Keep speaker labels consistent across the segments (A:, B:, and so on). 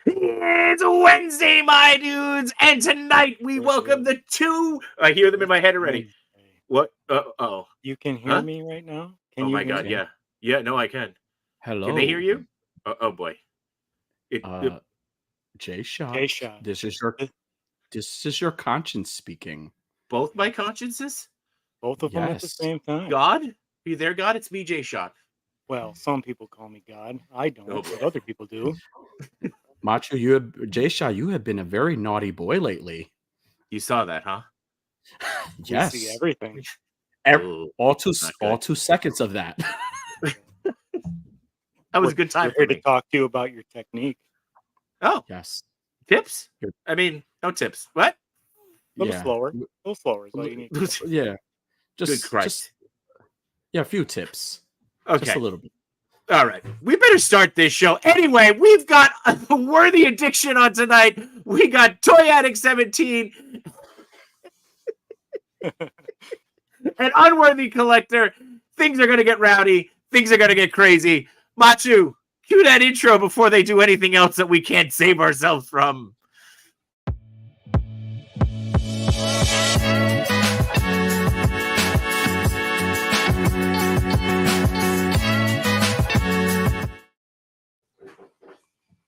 A: It's Wednesday, my dudes, and tonight we welcome the two. I hear them in my head already. What? Oh.
B: You can hear me right now?
A: Oh my God, yeah. Yeah, no, I can.
C: Hello.
A: Can they hear you? Oh boy.
C: J-Shot.
B: J-Shot.
C: This is your conscience speaking.
A: Both my consciences?
B: Both of them at the same time.
A: God? Are you there, God? It's me, J-Shot.
B: Well, some people call me God. I don't, but other people do.
C: Macho, J-Shot, you have been a very naughty boy lately.
A: You saw that, huh?
C: Yes.
B: We see everything.
C: All 2 seconds of that.
A: That was a good time.
B: We're here to talk to you about your technique.
A: Oh.
C: Yes.
A: Tips? I mean, no tips. What?
B: A little slower. A little slower is all you need.
C: Yeah.
A: Good Christ.
C: A few tips.
A: Okay.
C: Just a little bit.
A: All right. We better start this show. Anyway, we've got a worthy addiction on tonight. We got Toy Addict 17 an unworthy collector. Things are going to get rowdy. Things are going to get crazy. Machu, cue that intro before they do anything else that we can't save ourselves from.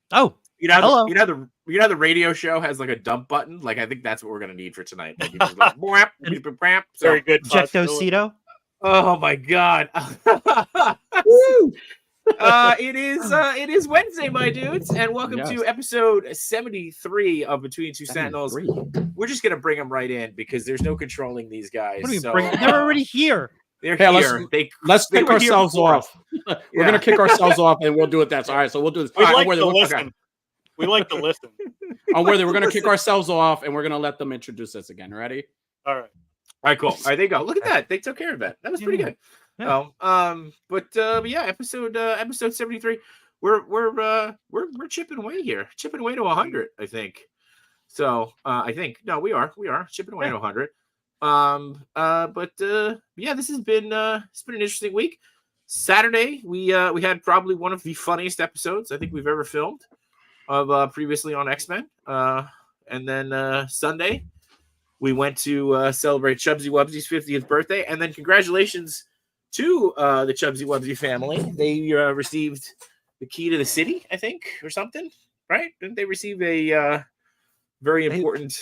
D: Oh, hello.
A: You know the radio show has like a dump button. Like I think that's what we're gonna need for tonight. Like,
B: Very good.
D: Jectocito.
A: Oh my God. It is Wednesday, my dudes, and welcome to episode 73 of Between Two Sentinels. We're just gonna bring them right in because there's no controlling these guys.
D: They're already here.
A: They're here.
C: Let's kick ourselves off. We're gonna kick ourselves off, and we'll do it. All right. So we'll do this.
B: We like to listen. We like to listen.
C: Unworthy. We're gonna kick ourselves off, and we're gonna let them introduce us again. Ready?
B: All right.
A: All right. Cool. All right. There you go. Look at that. They took care of that. That was pretty good. Yeah. Episode 73. We're chipping away here. Chipping away to 100. I think. So we are chipping away to 100. This has been it's been an interesting week. Saturday we had probably one of the funniest episodes I think we've ever filmed of previously on X-Men. And then Sunday we went to celebrate Chubsy Wubsy's 50th birthday, and then congratulations to the Chubsy Wubsy family. They received the key to the city, I think, or something, right? Didn't they receive a very important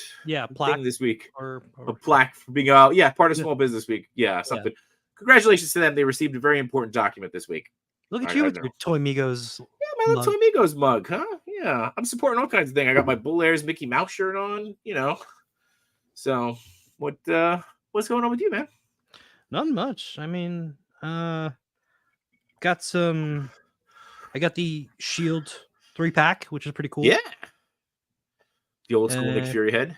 D: plaque
A: thing this week?
D: Or
A: a plaque for being part of Small Business Week. Yeah, something. Yeah. Congratulations to them. They received a very important document this week.
D: Look at you with your Toy Migos.
A: Yeah, my little Toy Migos mug, huh? Yeah, I'm supporting all kinds of things. I got my Bull Airs Mickey Mouse shirt on, So, what's going on with you, man?
D: Not much. I mean, I got the Shield 3-pack, which is pretty cool.
A: Yeah. The old school Nick Fury head.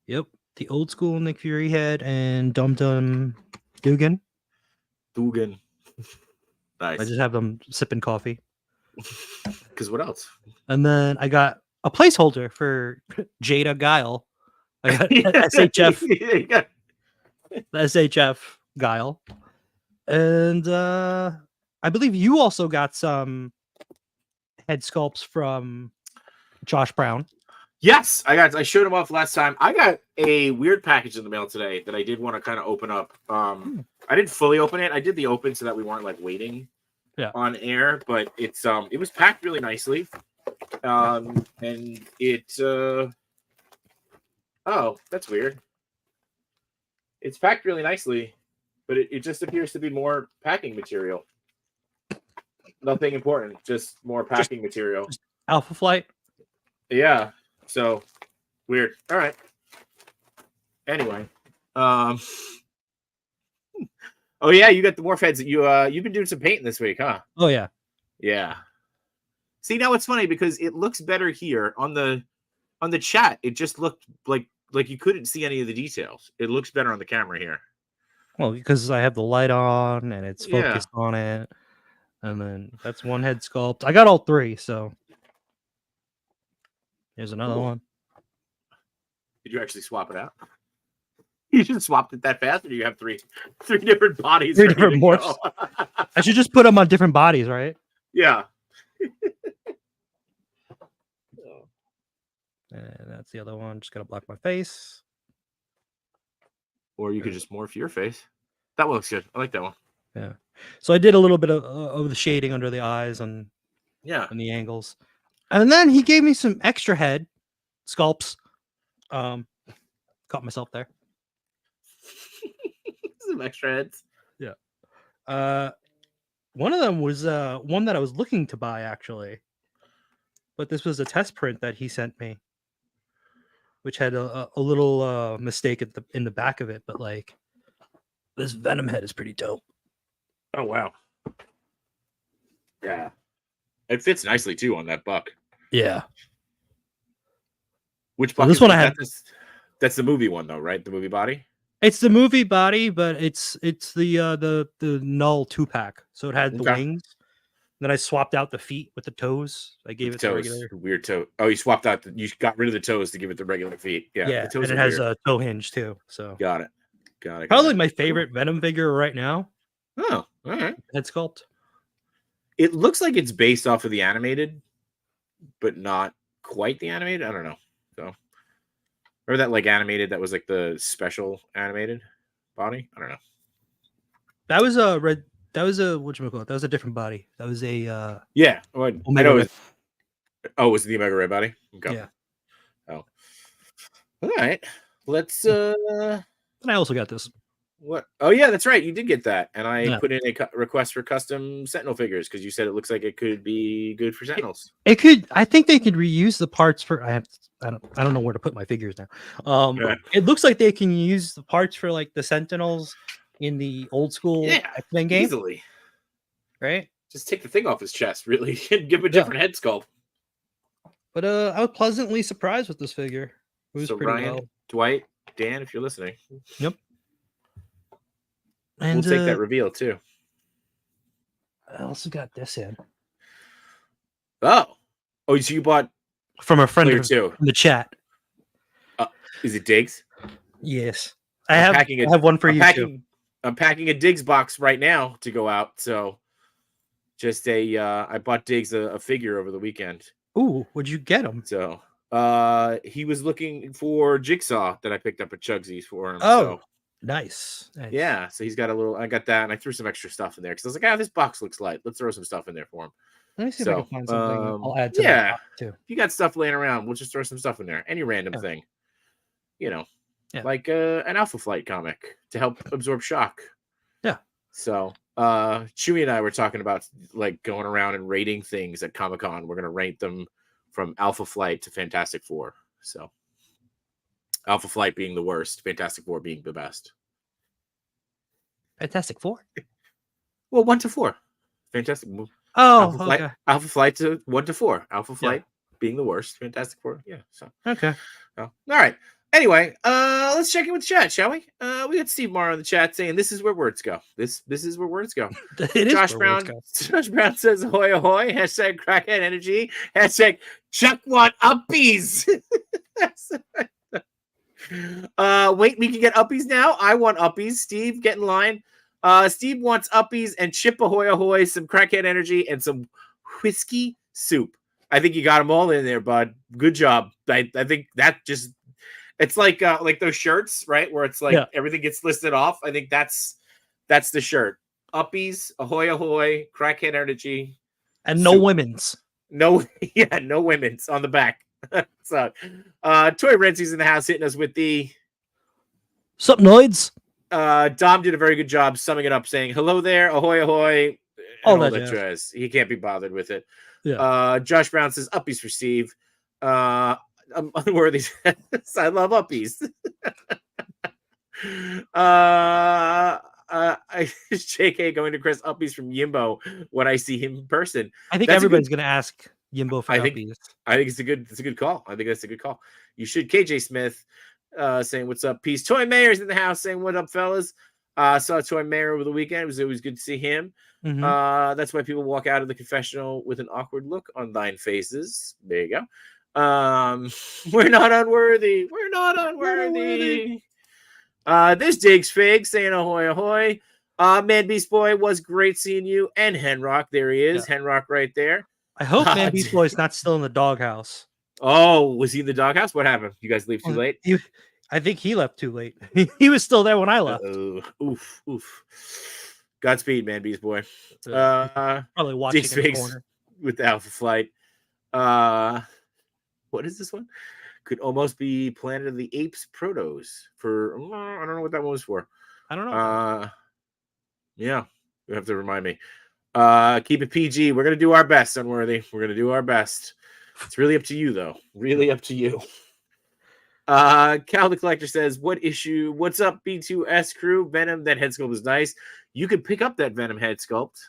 D: Yep. The old school Nick Fury head and Dum Dum Dugan.
A: Nice.
D: I just have them sipping coffee.
A: Because what else?
D: And then I got a placeholder for Jada Guile. I got SHF. The SHF Guile. And I believe you also got some head sculpts from Josh Brown.
A: Yes, I showed him off last time. I got a weird package in the mail today that I did want to kind of open up. I didn't fully open it. I did the open so that we weren't like waiting on air, but it was packed really nicely. And it that's weird. It's packed really nicely, but it just appears to be more packing material. Nothing important, just more packing material.
D: Just Alpha Flight.
A: Yeah. So weird. All right. Anyway, oh yeah, you got the morph heads. You've been doing some painting this week, huh?
D: Oh yeah.
A: Yeah. See, now it's funny because it looks better here on the chat. It just looked like you couldn't see any of the details. It looks better on the camera here.
D: Well, because I have the light on and it's focused on it, and then that's one head sculpt. I got all three, so. Here's another one.
A: Did you actually swap it out? You just swapped it that fast, or do you have three different bodies?
D: Three different morphs. I should just put them on different bodies, right?
A: Yeah.
D: And that's the other one. Just gotta block my face.
A: Or you could just morph your face. That one looks good. I like that one.
D: Yeah. So I did a little bit of the shading under the eyes and
A: Yeah.
D: the angles. And then he gave me some extra head sculpts. Caught myself there.
A: Some extra heads.
D: One of them was one that I was looking to buy actually, but this was a test print that he sent me, which had a little mistake in the back of it. But like, this Venom head is pretty dope.
A: Oh wow. Yeah. It fits nicely too on that buck.
D: Yeah.
A: Which
D: So
A: buck?
D: this
A: is
D: one
A: it?
D: I had.
A: That's the movie one though, right? The movie body.
D: It's the movie body, but it's the null 2-pack. So it had the
A: Okay.
D: wings. Then I swapped out the feet with the toes. I gave
A: With
D: it
A: the
D: the
A: toes.
D: regular.
A: Weird toe. Oh, you swapped out. You got rid of the toes to give it the regular feet. Yeah.
D: Yeah,
A: The toes
D: and it
A: are
D: has
A: weird.
D: a toe hinge too. So
A: Got it. Got it.
D: probably my favorite Venom figure right now.
A: Oh, all right.
D: Head sculpt.
A: It looks like it's based off of the animated, but not quite the animated. I don't know. So, remember that like animated that was like the special animated body? I don't know.
D: That was a red. That was a whatchamacallit. That was a different body. That was a
A: Yeah. Well, I
D: Omega
A: know.
D: Red.
A: Oh, was it the Omega Red body? Okay.
D: Yeah.
A: Oh. All right. Let's.
D: And I also got this.
A: What? Oh yeah, that's right. You did get that, and I
D: Yeah.
A: put in a request for custom Sentinel figures because you said it looks like it could be good for Sentinels.
D: It could. I think they could reuse the parts for. I don't know where to put my figures now.
A: Yeah.
D: It looks like they can use the parts for like the Sentinels in the old school X-Men game,
A: Easily.
D: right?
A: Just take the thing off his chest, really, and give him a different head sculpt.
D: But I was pleasantly surprised with this figure. It was
A: So
D: pretty
A: Ryan,
D: well.
A: Dwight, Dan, if you're listening,
D: Yep. And
A: we'll take that reveal too.
D: I also got this in
A: Oh, so you bought
D: from a friend
A: player
D: of,
A: two?
D: in the chat.
A: Is it Diggs?
D: Yes, I have one for
A: I'm
D: you
A: packing,
D: too.
A: I'm packing a Diggs box right now to go out. So, just I bought Diggs a figure over the weekend.
D: Ooh, would you get him?
A: So, he was looking for Jigsaw that I picked up at Chugsy's for him.
D: Oh,
A: so,
D: nice.
A: yeah. So he's got I got that, and I threw some extra stuff in there because I was like, this box looks light. Let's throw some stuff in there for him.
D: Let me see if I can find something. I'll add to
A: yeah.
D: that too.
A: If you got stuff laying around, we'll just throw some stuff in there. Any random thing, like an Alpha Flight comic to help absorb shock.
D: Yeah.
A: So Chewy and I were talking about like going around and rating things at Comic-Con. We're gonna rate them from Alpha Flight to Fantastic Four. So Alpha Flight being the worst, Fantastic Four being the best.
D: Fantastic Four.
A: Well, 1 to 4. Fantastic.
D: Oh,
A: Flight,
D: okay.
A: Alpha Flight to 1 to 4. Alpha Flight being the worst, Fantastic Four. Yeah. So
D: Okay.
A: all right. Anyway, let's check in with the chat, shall we? We got Steve Marr in the chat saying this is where words go. This is where words go.
D: It is
A: Josh
D: where
A: Brown.
D: words
A: Josh Brown says ahoy ahoy. Hashtag crackhead energy. Hashtag Chuck want uppies. Wait, we can get uppies now. I want uppies. Steve, get in line. Steve wants uppies and chip ahoy ahoy, some crackhead energy, and some whiskey soup. I think you got them all in there, bud. Good job. I think that just. It's like those shirts, right? Where it's like everything gets listed off. I think that's the shirt. Uppies, ahoy, ahoy, crackhead energy.
D: And no women's.
A: No, no women's on the back. So Toy Renzi's in the house hitting us with the
D: Sup noids.
A: Dom did a very good job summing it up, saying hello there, ahoy, ahoy. All that jazz. He can't be bothered with it.
D: Yeah.
A: Josh Brown says uppies for Steve. Unworthy. I love uppies. JK going to Chris uppies from Yimbo when I see him in person.
D: I think everybody's going to ask Yimbo for uppies.
A: I think it's a good call. I think that's a good call. You should. KJ Smith saying what's up. Peace. Toy Mayor's in the house saying what up, fellas. Saw Toy Mayor over the weekend. It was always good to see him.
D: Mm-hmm.
A: That's why people walk out of the confessional with an awkward look on thine faces. There you go. We're not unworthy. We're not unworthy. This Diggs Fig saying ahoy ahoy. Man Beast Boy was great seeing you. And Henrock, there he is. Henrock right there.
D: I hope Man Beast Boy's not still in the doghouse.
A: Oh, was he in the doghouse? What happened? You guys leave too late?
D: I think he left too late. He was still there when I left.
A: Oof. Godspeed, man, Beast Boy.
D: Probably watching in the corner.
A: With the Alpha Flight. What is this one? Could almost be Planet of the Apes Protos for I don't know what that one was for.
D: I don't know.
A: Yeah, you have to remind me. Keep it PG. We're gonna do our best, Unworthy. We're gonna do our best. It's really up to you, though. Really up to you. Cal the Collector says, what's up, B2S crew? Venom, that head sculpt is nice. You can pick up that Venom head sculpt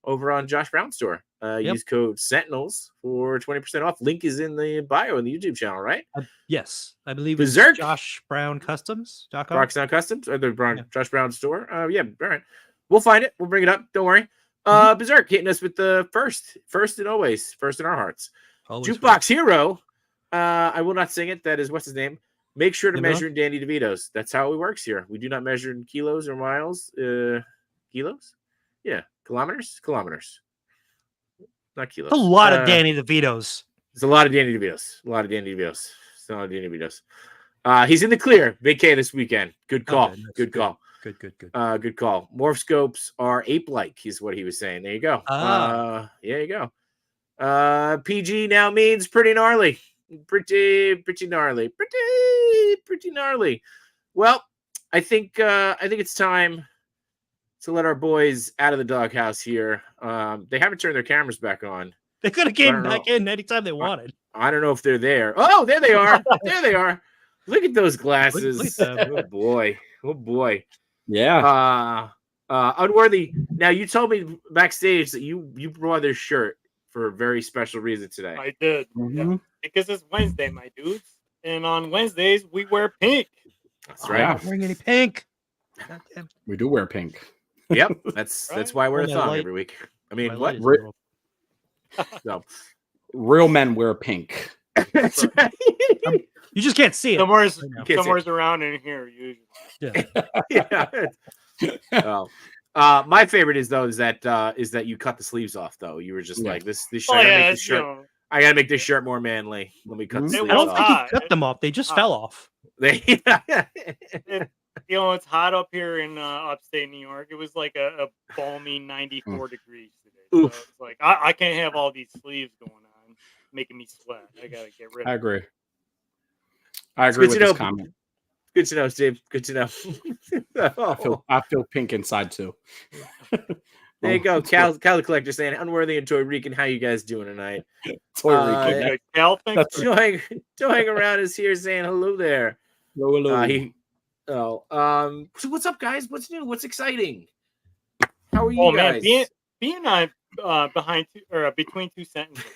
A: over on Josh Brown's store. Use code Sentinels for 20% off. Link is in the bio in the YouTube channel, right?
D: Yes, I believe
A: Berserk?
D: it's Josh Brown Customs.com.
A: Rocksound Customs or the Josh Brown store. Yeah, all right. We'll find it. We'll bring it up. Don't worry. Berserk hitting us with the first and always first in our hearts.
D: Always
A: Jukebox
D: first.
A: Hero. I will not sing it. That is what's his name. Make sure to
D: Limbo?
A: measure in Danny DeVito's. That's how it works here. We do not measure in kilos or miles. Kilos? Yeah. Kilometers? Not kilos.
D: It's a lot of Danny DeVito's.
A: It's a lot of Danny DeVito's. He's in the clear. Vacay this weekend. Good call.
D: Okay,
A: good call.
D: Good.
A: Good call. Morph scopes are ape-like, is what he was saying. There you go. There you go. PG now means pretty gnarly. Pretty gnarly. Pretty gnarly. Well, I think it's time to let our boys out of the doghouse here. They haven't turned their cameras back on.
D: They could have came back in anytime they wanted.
A: I don't know if they're there. Oh, there they are. There they are. Look at those glasses. Oh boy.
C: Yeah.
A: Unworthy. Now you told me backstage that you brought this shirt for a very special reason today.
B: I did.
C: Mm-hmm.
B: Yeah. Because it's Wednesday, my dudes. And on Wednesdays, we wear pink.
A: That's right.
C: Yeah.
D: Not wearing any pink.
C: We do wear pink.
A: Yep. That's why we're a thong every week. I mean, what? No.
C: Real men wear pink.
A: That's right.
D: You just can't see it.
B: Somewhere's around in here usually.
A: Yeah. My favorite is that you cut the sleeves off though. You were just like this shirt. I gotta make this shirt more manly. Let me cut the sleeves
D: I don't
A: off.
D: think he cut them off. They just fell off.
B: It's hot up here in upstate New York. It was like a balmy 94 degrees today. So it's like I can't have all these sleeves going on, making me sweat. I gotta get rid of
C: I
B: it.
C: agree. I agree with this comment.
A: Good to know, Steve. Good to know.
C: I feel pink inside too.
A: There you go. Cal the Collector saying, Unworthy and Toy Rican, how you guys doing tonight?
C: Toy Rican.
B: Cal, thanks.
A: Toying around is here saying hello there.
C: Hello.
A: So what's up, guys? What's new? What's exciting? How are you guys?
B: Man, being on between two sentences.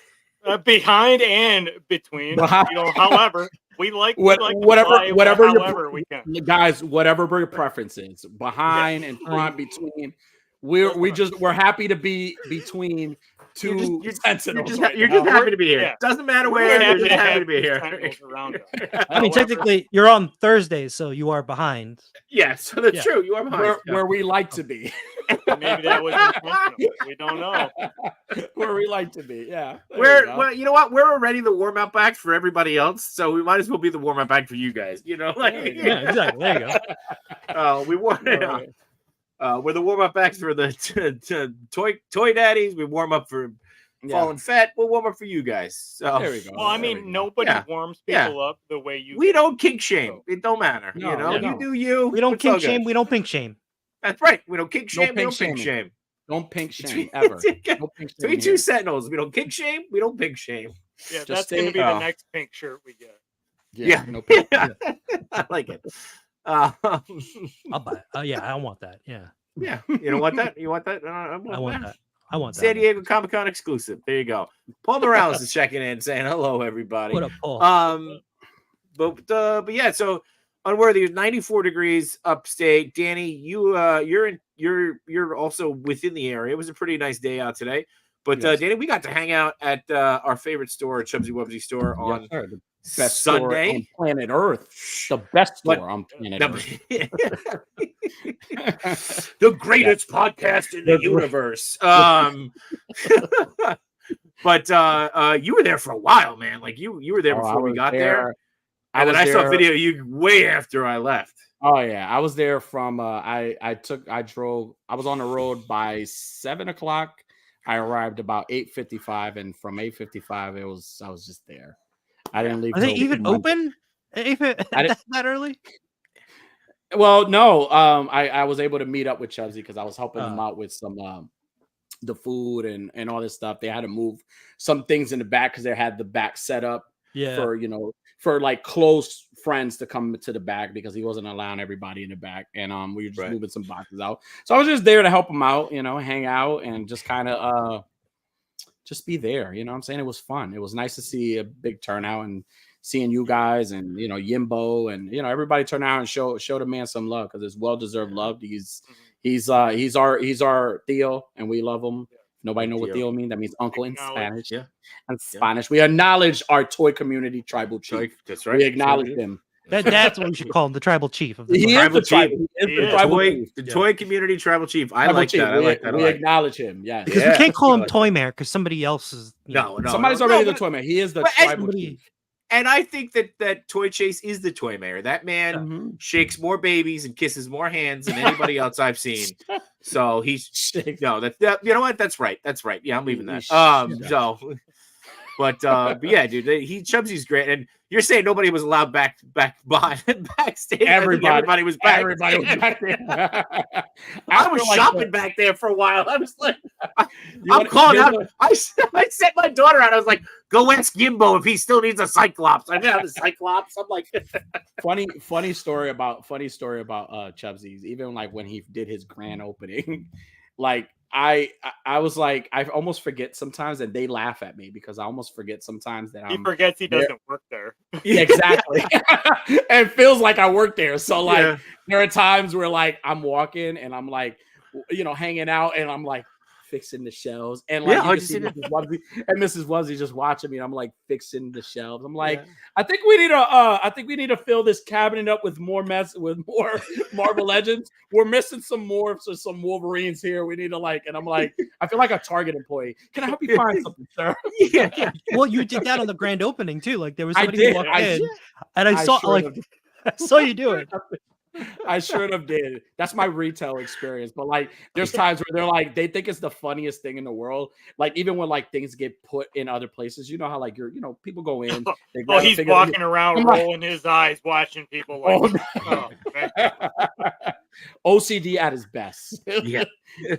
B: Behind and between. However, we like
C: whatever
B: we can.
C: Guys, whatever your preference is, behind and front, between. We're happy to be between two Sentinels.
A: You're just happy to be here.
B: Yeah.
A: Doesn't matter where. You're just happy to be here.
D: I mean, technically, you're on Thursdays, so you are behind.
A: Yeah, so that's true. You are behind.
C: Where we like to be.
B: Maybe that was intentional. We don't know.
C: Where we like to be. Yeah.
A: Well, you know what? We're already the warm-up act for everybody else, so we might as well be the warm-up act for you guys. You know,
D: Yeah, exactly. There you go.
A: We're the warm-up acts for the toy daddies. We warm up for Fallen Fett. We'll warm up for you guys. So
C: there we go.
B: Well, I mean, nobody warms people up the way you.
A: We don't kink shame. It don't matter.
C: No,
A: you know,
C: you
A: do you.
D: We don't kink shame. We don't pink shame.
A: That's right. We don't kink shame. We don't pink shame.
C: Don't pink shame ever.
A: Between two Sentinels, we don't kink shame. We don't pink shame.
B: Yeah, that's going to be the next pink shirt we get.
A: Yeah.
C: No pink shame.
A: I like it.
D: I'll buy it. Yeah, I want that. Yeah.
A: Yeah. You don't want that? You want that? I
D: want that. I want that.
A: San Diego Comic-Con exclusive. There you go. Paul Morales is checking in saying hello, everybody.
D: What up, Paul?
A: But yeah, so Unworthy, 94 degrees upstate. Danny, you're also within the area. It was a pretty nice day out today. But Danny, we got to hang out at our favorite store, Chubsy Wubsy store on
C: the best
A: Sunday
C: store on planet Earth. The best store on planet Earth.
A: The greatest podcast in the universe. But you were there for a while, man. Like you were there before we got there. And then I saw a video of you way after I left.
C: Oh yeah, I was there from I was on the road by 7:00. I arrived about 8:55, and from 8:55 I was just there. I didn't leave.
D: Are they even open that early?
C: Well, no. I was able to meet up with Chubsy because I was helping him out with some the food and all this stuff. They had to move some things in the back because they had the back set up for like close friends to come to the back because he wasn't allowing everybody in the back, and we were just moving some boxes out. So I was just there to help him out, hang out and just kind of just be there. You know what I'm saying? It was fun. It was nice to see a big turnout and seeing you guys and Yimbo and everybody turn out and show the man some love because it's well deserved love. He's our Theo and we love him. Nobody know what Theo means. That means uncle in Spanish. Yeah. In Spanish. We acknowledge our toy community tribal chief. That's right. We acknowledge him.
D: That's what we should call him, the tribal chief of the
A: tribal chief. The toy community tribal chief. I like that.
C: We acknowledge him. Yes.
D: Because we can't call him Toy Mayor because somebody else is
C: somebody's already the Toy Mayor. He is the tribal chief.
A: And I think that Toy Chase is the Toy Mayor. That man shakes more babies and kisses more hands than anybody else I've seen. So he's that you know what? That's right. Yeah, I'm leaving that. But yeah, dude, Chubsy's great. And you're saying nobody was allowed back backstage. Everybody was back.
C: Everybody was back there.
A: I was shopping back there for a while. I was like, I'm calling out. I sent my daughter out. I was like, go ask Yimbo if he still needs a Cyclops. I have a Cyclops. I'm like,
C: funny story about Chubsy's. Even like when he did his grand opening, like I was like, I almost forget sometimes that they laugh at me because I almost forget sometimes that
B: he forgets he doesn't work there.
C: Exactly. And it feels like I work there. So like there are times where like I'm walking and I'm like, hanging out and I'm like fixing the shelves and like you can see Mrs. Wuzzy just watching me. And I'm like fixing the shelves. I'm like, I think we need to fill this cabinet up with more Marvel Legends. We're missing some morphs or some Wolverines here. We need to and I'm like, I feel like a Target employee. Can I help you find something, sir?
D: Yeah. Well, you did that on the grand opening too. Like there was somebody who walked in, and I saw you do it.
C: I sure enough did. That's my retail experience. But like, there's times where they're like, they think it's the funniest thing in the world. Like, even when like things get put in other places, how like people go in.
B: He's walking around rolling his eyes, watching people
C: OCD at his best.
A: Yeah,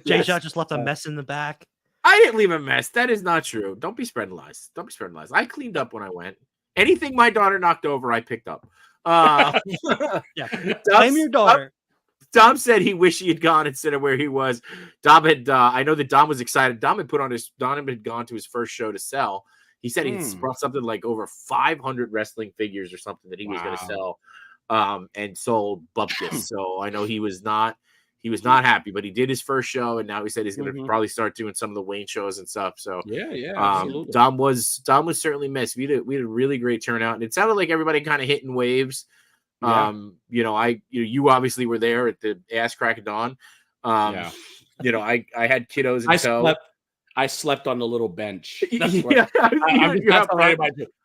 D: Jay Shot just left a mess in the back.
A: I didn't leave a mess. That is not true. Don't be spreading lies. I cleaned up when I went. Anything my daughter knocked over, I picked up.
D: Yeah, blame your daughter.
A: Dom said he wished he had gone instead of where he was. Dom had, I know that Dom was excited. Dom had gone to his first show to sell. He said he brought something like over 500 wrestling figures or something that he was going to sell, and sold bupkis. So I know he was not happy, but he did his first show, and now he said he's going to probably start doing some of the Wayne shows and stuff. So
C: absolutely.
A: Dom was certainly missed. We had a really great turnout, and it sounded like everybody kind of hitting waves. You obviously were there at the ass crack of dawn. I had kiddos in tow.
C: I slept on the little bench. That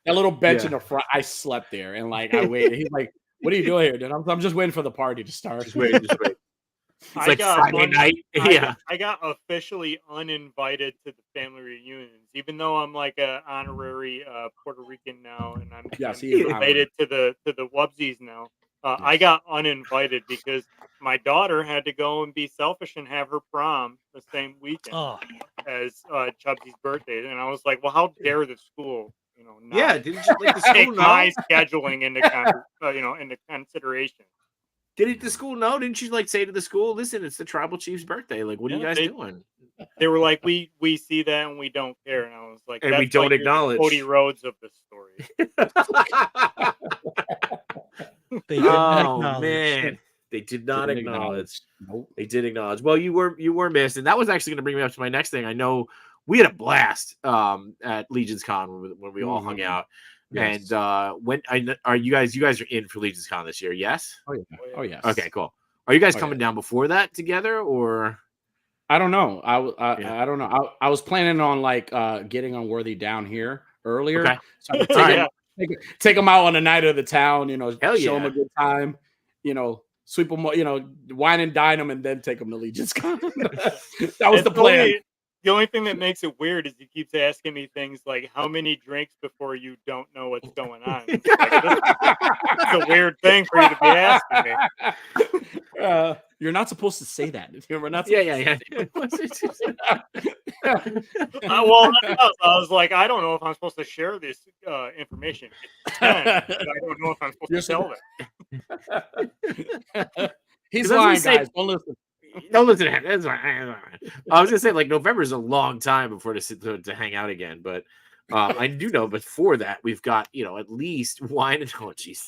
C: little bench in the front. I slept there, and like I waited. He's like, "What are you doing here, dude?" I'm just waiting for the party to start.
A: Just wait. It's like Friday night.
B: I got officially uninvited to the family reunions, even though I'm like an honorary Puerto Rican now, and I'm related to the Wubsies now. I got uninvited because my daughter had to go and be selfish and have her prom the same weekend as Chubsy's birthday, and I was like, "Well, how dare the school?"
A: Didn't you like the school
B: take my scheduling into consideration.
A: Didn't the school know? Didn't you say to the school, listen, it's the tribal chief's birthday. Like, what are you guys doing?
B: They were like, we see that and we don't care. And I was like,
A: and we don't acknowledge
B: Cody Rhodes of the story.
D: They did not
A: man. They did not acknowledge. Nope. They did acknowledge. Well, you were missed. And that was actually going to bring me up to my next thing. I know we had a blast at Legion's Con when we all hung out. Yes. And are you guys are in for Legion's Con this year? Yes.
C: Oh yes.
A: Okay, cool. Are you guys coming down before that together, or?
C: I don't know. I don't know. I was planning on like getting Unworthy down here earlier.
A: Okay.
C: So I could take him out on the night of the town, show him a good time, sweep him, wine and dine him, and then take him to Legion's Con. That was the plan.
B: The only thing that makes it weird is he keeps asking me things like, how many drinks before you don't know what's going on? It's a weird thing for you to be asking me.
C: You're not supposed to say that. We're not.
B: Yeah. I was like, I don't know if I'm supposed to share this information. I don't know if I'm supposed to tell it.
C: He's lying, guys. Don't listen.
A: Don't listen to him. That's fine. I was gonna say like November is a long time before to hang out again, but I do know before that we've got at least wine and jeez.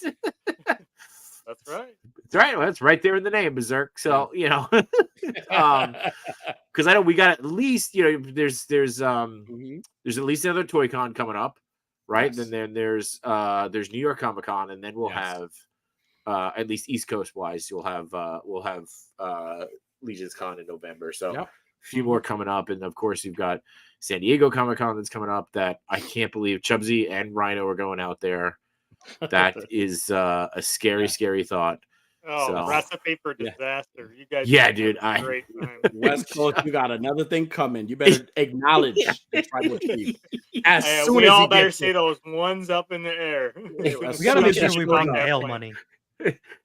B: That's right.
A: That's right. Well, that's right there in the name, Berserk. So because I know we got at least there's at least another Toy Con coming up, right? Yes. And then there's New York Comic Con, and then we'll have at least East Coast wise, we'll have Legion's Con in November. So a few more coming up, and of course you've got San Diego Comic Con that's coming up. That I can't believe Chubsy and Rhino are going out there. That is a scary thought.
B: Oh, recipe for disaster! You guys,
A: dude.
B: Great time.
C: West Coast, you got another thing coming. You better acknowledge the tribal chief.
B: We all better see those ones up in the air.
D: We gotta make sure we bring bail money.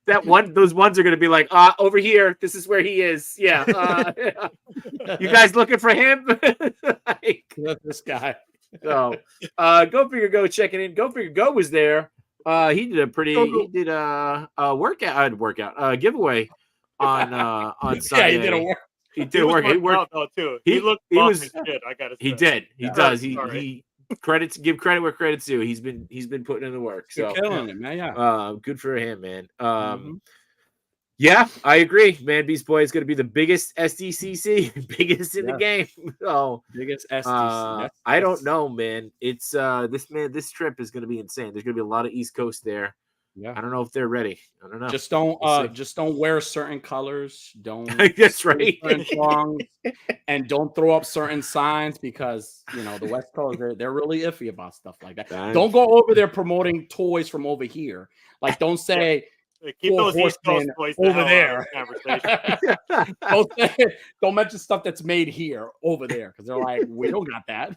A: Those ones are going to be like, over here. This is where he is. Yeah. You guys looking for him?
C: This guy.
A: So, Go Figure Go checking in. Go Figure Go was there. He did a workout giveaway on Sunday.
C: Yeah,
A: he did a work. He worked
B: out too. He looked buff as shit. I gotta say.
A: He did. He does. He give credit where credit's due. He's been putting in the work. So
C: killing it, man. Yeah.
A: Good for him, man. Yeah, I agree. Man Beast Boy is going to be the biggest SDCC, biggest in the game. So
C: biggest SDCC.
A: I don't know, man. It's this trip is going to be insane. There's going to be a lot of East Coast there.
C: Yeah,
A: I don't know if they're ready. I don't know.
C: Just don't wear certain colors. Don't.
A: That's right.
C: Songs, and don't throw up certain signs because the West Coast they're really iffy about stuff like that. Don't go over there promoting toys from over here. Like don't say.
B: Keep those East Coast toys
C: over there. Don't mention stuff that's made here over there because they're like, we don't got that.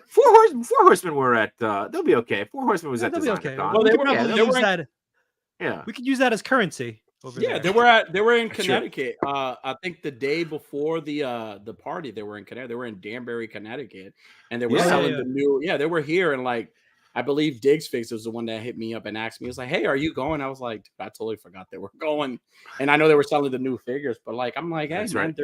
A: Four Horsemen were at. They'll be okay. Four Horsemen was at Designer Con.
D: Well, they were. Yeah, we could use that as currency. Over there.
C: They were in Connecticut. I think the day before the party, they were in Connecticut. They were in Danbury, Connecticut, and they were selling the new. Yeah, they were here and like. I believe Diggs Fix was the one that hit me up and asked me. He was like, "Hey, are you going?" I was like, "I totally forgot they were going." And I know they were selling the new figures, but like, I'm like, "Hey, man,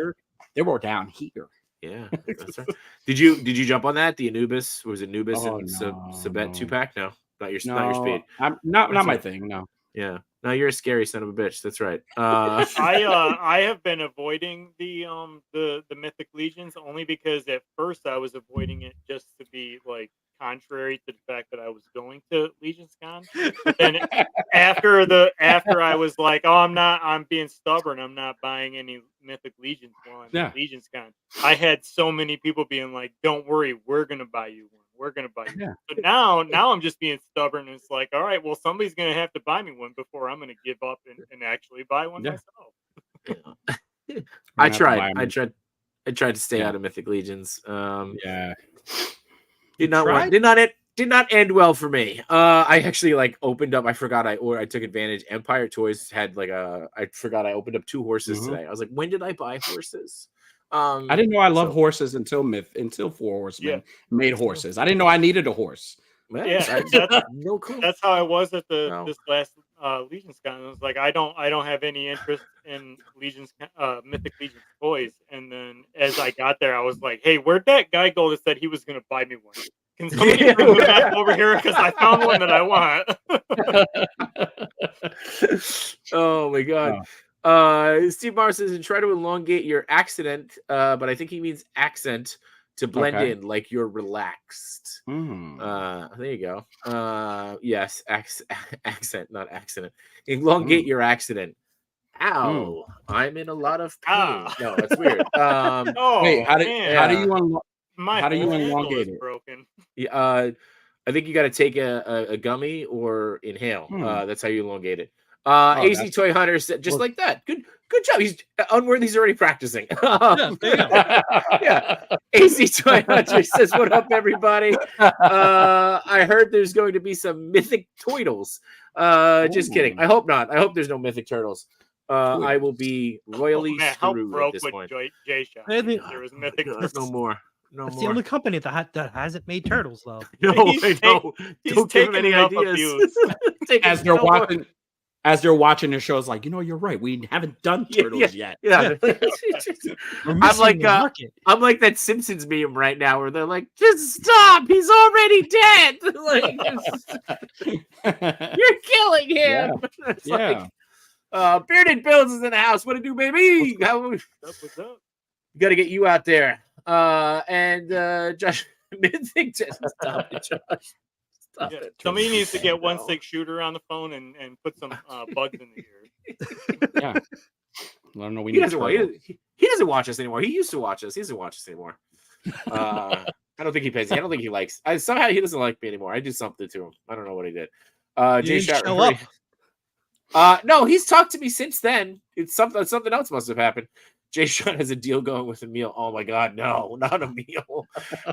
C: they were down here."
A: Yeah, that's right. Did you jump on that? The Anubis was Anubis and Sabet 2-pack? No, not your speed.
C: I'm not my thing. No.
A: Yeah. No, you're a scary son of a bitch. That's right.
B: I have been avoiding the Mythic Legions only because at first I was avoiding it just to be like contrary to the fact that I was going to Legion's Con. But then after I was like, oh, I'm being stubborn. I'm not buying any Mythic Legions while I'm at Legion's Con. I had so many people being like, don't worry, we're gonna buy you one. We're gonna buy you one. But now I'm just being stubborn. And it's like, all right, well, somebody's gonna have to buy me one before I'm gonna give up and actually buy one myself.
A: I tried to stay out of Mythic Legions. Did not end well for me. I actually opened up. I forgot I took advantage. Empire Toys had I forgot I opened up 2 horses today. I was like, when did I buy horses?
C: I didn't know I love horses until 4 Horsemen made horses. I didn't know I needed a horse.
B: Man, that's how I was at this last Legion's Con. I was like, I don't have any interest in Legion's Mythic Legion's toys. And then as I got there, I was like, hey, where'd that guy go that said he was going to buy me one? Can somebody bring him back over here because I found one that I want?
A: Oh my god. Steve Mars says, try to elongate your accident, but I think he means accent to blend in like you're relaxed. There you go. Yes, accent, not accident. Elongate your accident. Ow! I'm in a lot of pain. No, that's weird.
C: Wait, how do you
B: whole ankle
C: elongate
B: is
C: it?
B: broken.
A: I think you got to take a gummy or inhale. That's how you elongate it. AZ Toy Hunter said just like that. Good job. He's Unworthy's already practicing. Yeah. AZ Toy Hunter says, "What up, everybody? I heard there's going to be some mythic turtles. Just kidding. I hope not. I hope there's no mythic turtles. I will be royally screwed at this point.
B: J-Shot. There was mythic turtles.
A: No more. No
D: That's
A: more.
D: the only company that hasn't made turtles, though.
A: No, don't give him any ideas.
C: As they're watching the show, it's like, you're right. We haven't done turtles yet.
A: Yeah. I'm like that Simpsons meme right now where they're like, just stop. He's already dead. Like, you're killing him.
C: Yeah.
A: Like, Bearded Bills is in the house. What to do, baby?
B: What's up?
A: Got to get you out there. And Josh, stop it, Josh. Stop it.
B: Somebody needs to get 1-6 shooter on the phone and put some bugs in the ear.
C: Yeah. I don't know.
A: He doesn't watch us anymore. He used to watch us. He doesn't watch us anymore. I don't think he pays. I don't think he likes. Somehow he doesn't like me anymore. I did something to him. I don't know what he did. Jay Shot
D: show up.
A: No, he's talked to me since then. It's something else must have happened. Jay Shot has a deal going with a meal. Oh my God, no, not a meal.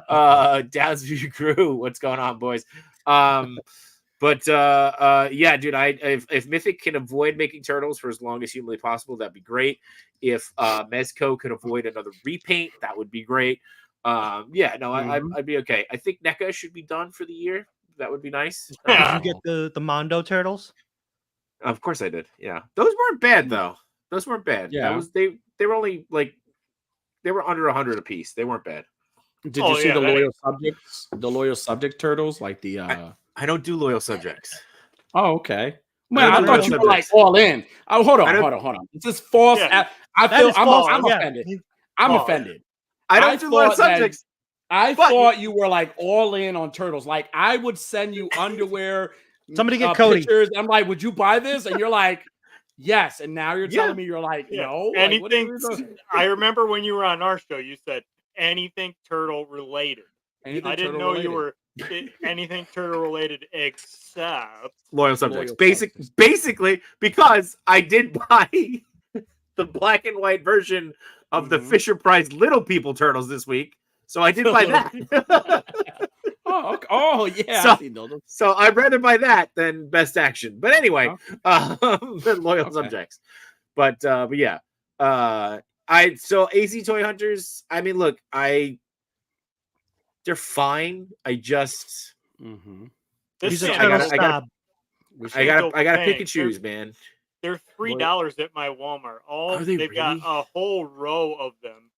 A: Downsview crew, what's going on, boys? But yeah, dude, if Mythic can avoid making turtles for as long as humanly possible, that'd be great. If Mezco could avoid another repaint, that would be great. Yeah, no, I'd be okay. I think NECA should be done for the year. That would be nice.
D: Did you get the Mondo turtles?
A: Of course I did. Yeah, those weren't bad though. Those weren't bad.
C: Yeah,
A: they were only like they were under 100 a piece. They weren't bad.
C: Did you see the loyal subjects? The loyal subject turtles, like the.
A: I don't do loyal subjects.
C: Oh, okay. Well, I thought you were like all in. Oh, hold on. This is false. Yeah. I'm offended. I'm offended.
A: I don't do loyal subjects.
C: I thought you were like all in on turtles. Like I would send you underwear.
D: Somebody get Cody.
C: Pictures. I'm like, would you buy this? And you're like, yes. And now you're telling me you're like, no.
B: Anything. I remember when you were on our show, you said anything turtle related. I didn't know you were anything turtle related except
A: loyal subjects. Basically, because I did buy the black and white version of the Fisher Price Little People turtles this week. So I did buy that.
C: Oh yeah.
A: So I'd rather buy that than Best Action. But anyway, loyal subjects. But yeah. So AZ Toy Hunters, I mean, look, they're fine. I just I gotta pick and choose, man.
B: They're $3 at my Walmart. They've got a whole row of them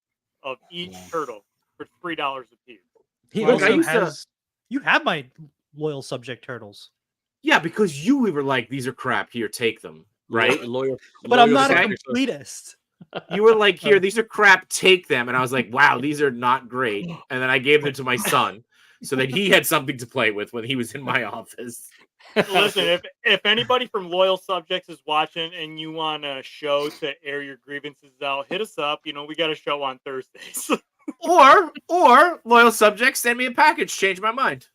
B: of each turtle for $3 a piece.
D: You have my loyal subject turtles.
A: Yeah, because you were like, these are crap. Here, take them. Right?
D: But I'm not a completist.
A: You were like, here, these are crap, take them. And I was like, wow, these are not great. And then I gave them to my son so that he had something to play with when he was in my office.
B: Listen, if anybody from Loyal Subjects is watching and you want a show to air your grievances out, hit us up. We got a show on Thursdays.
A: or Loyal Subjects, send me a package, change my mind.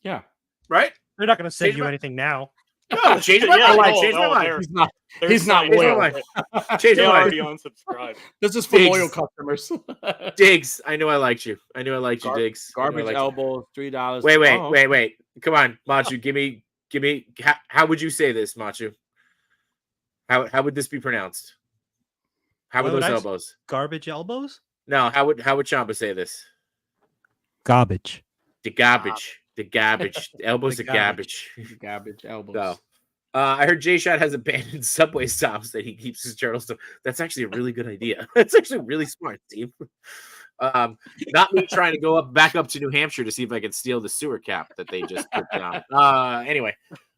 C: Yeah.
A: Right?
D: They're not going to send you anything now.
A: No, change my mind. Change my mind.
C: He's not loyal.
A: Change my mind.
B: Already unsubscribed.
C: This is for loyal customers.
A: Diggs, I knew I liked you. You, Diggs.
C: Garbage elbows, $3.
A: Wait. Come on, Machu. Give me. How would you say this, Machu? How would this be pronounced? How would those elbows?
D: Garbage elbows?
A: No. How would Champa say this?
D: Garbage.
A: The garbage. The garbage. Elbows are garbage.
C: Garbage elbows.
A: So, I heard Jay Shot has abandoned Subway stops that he keeps his turtle stuff. That's actually a really good idea. That's actually really smart, Steve. Not me trying to go back up to New Hampshire to see if I can steal the sewer cap that they just put down. Anyway,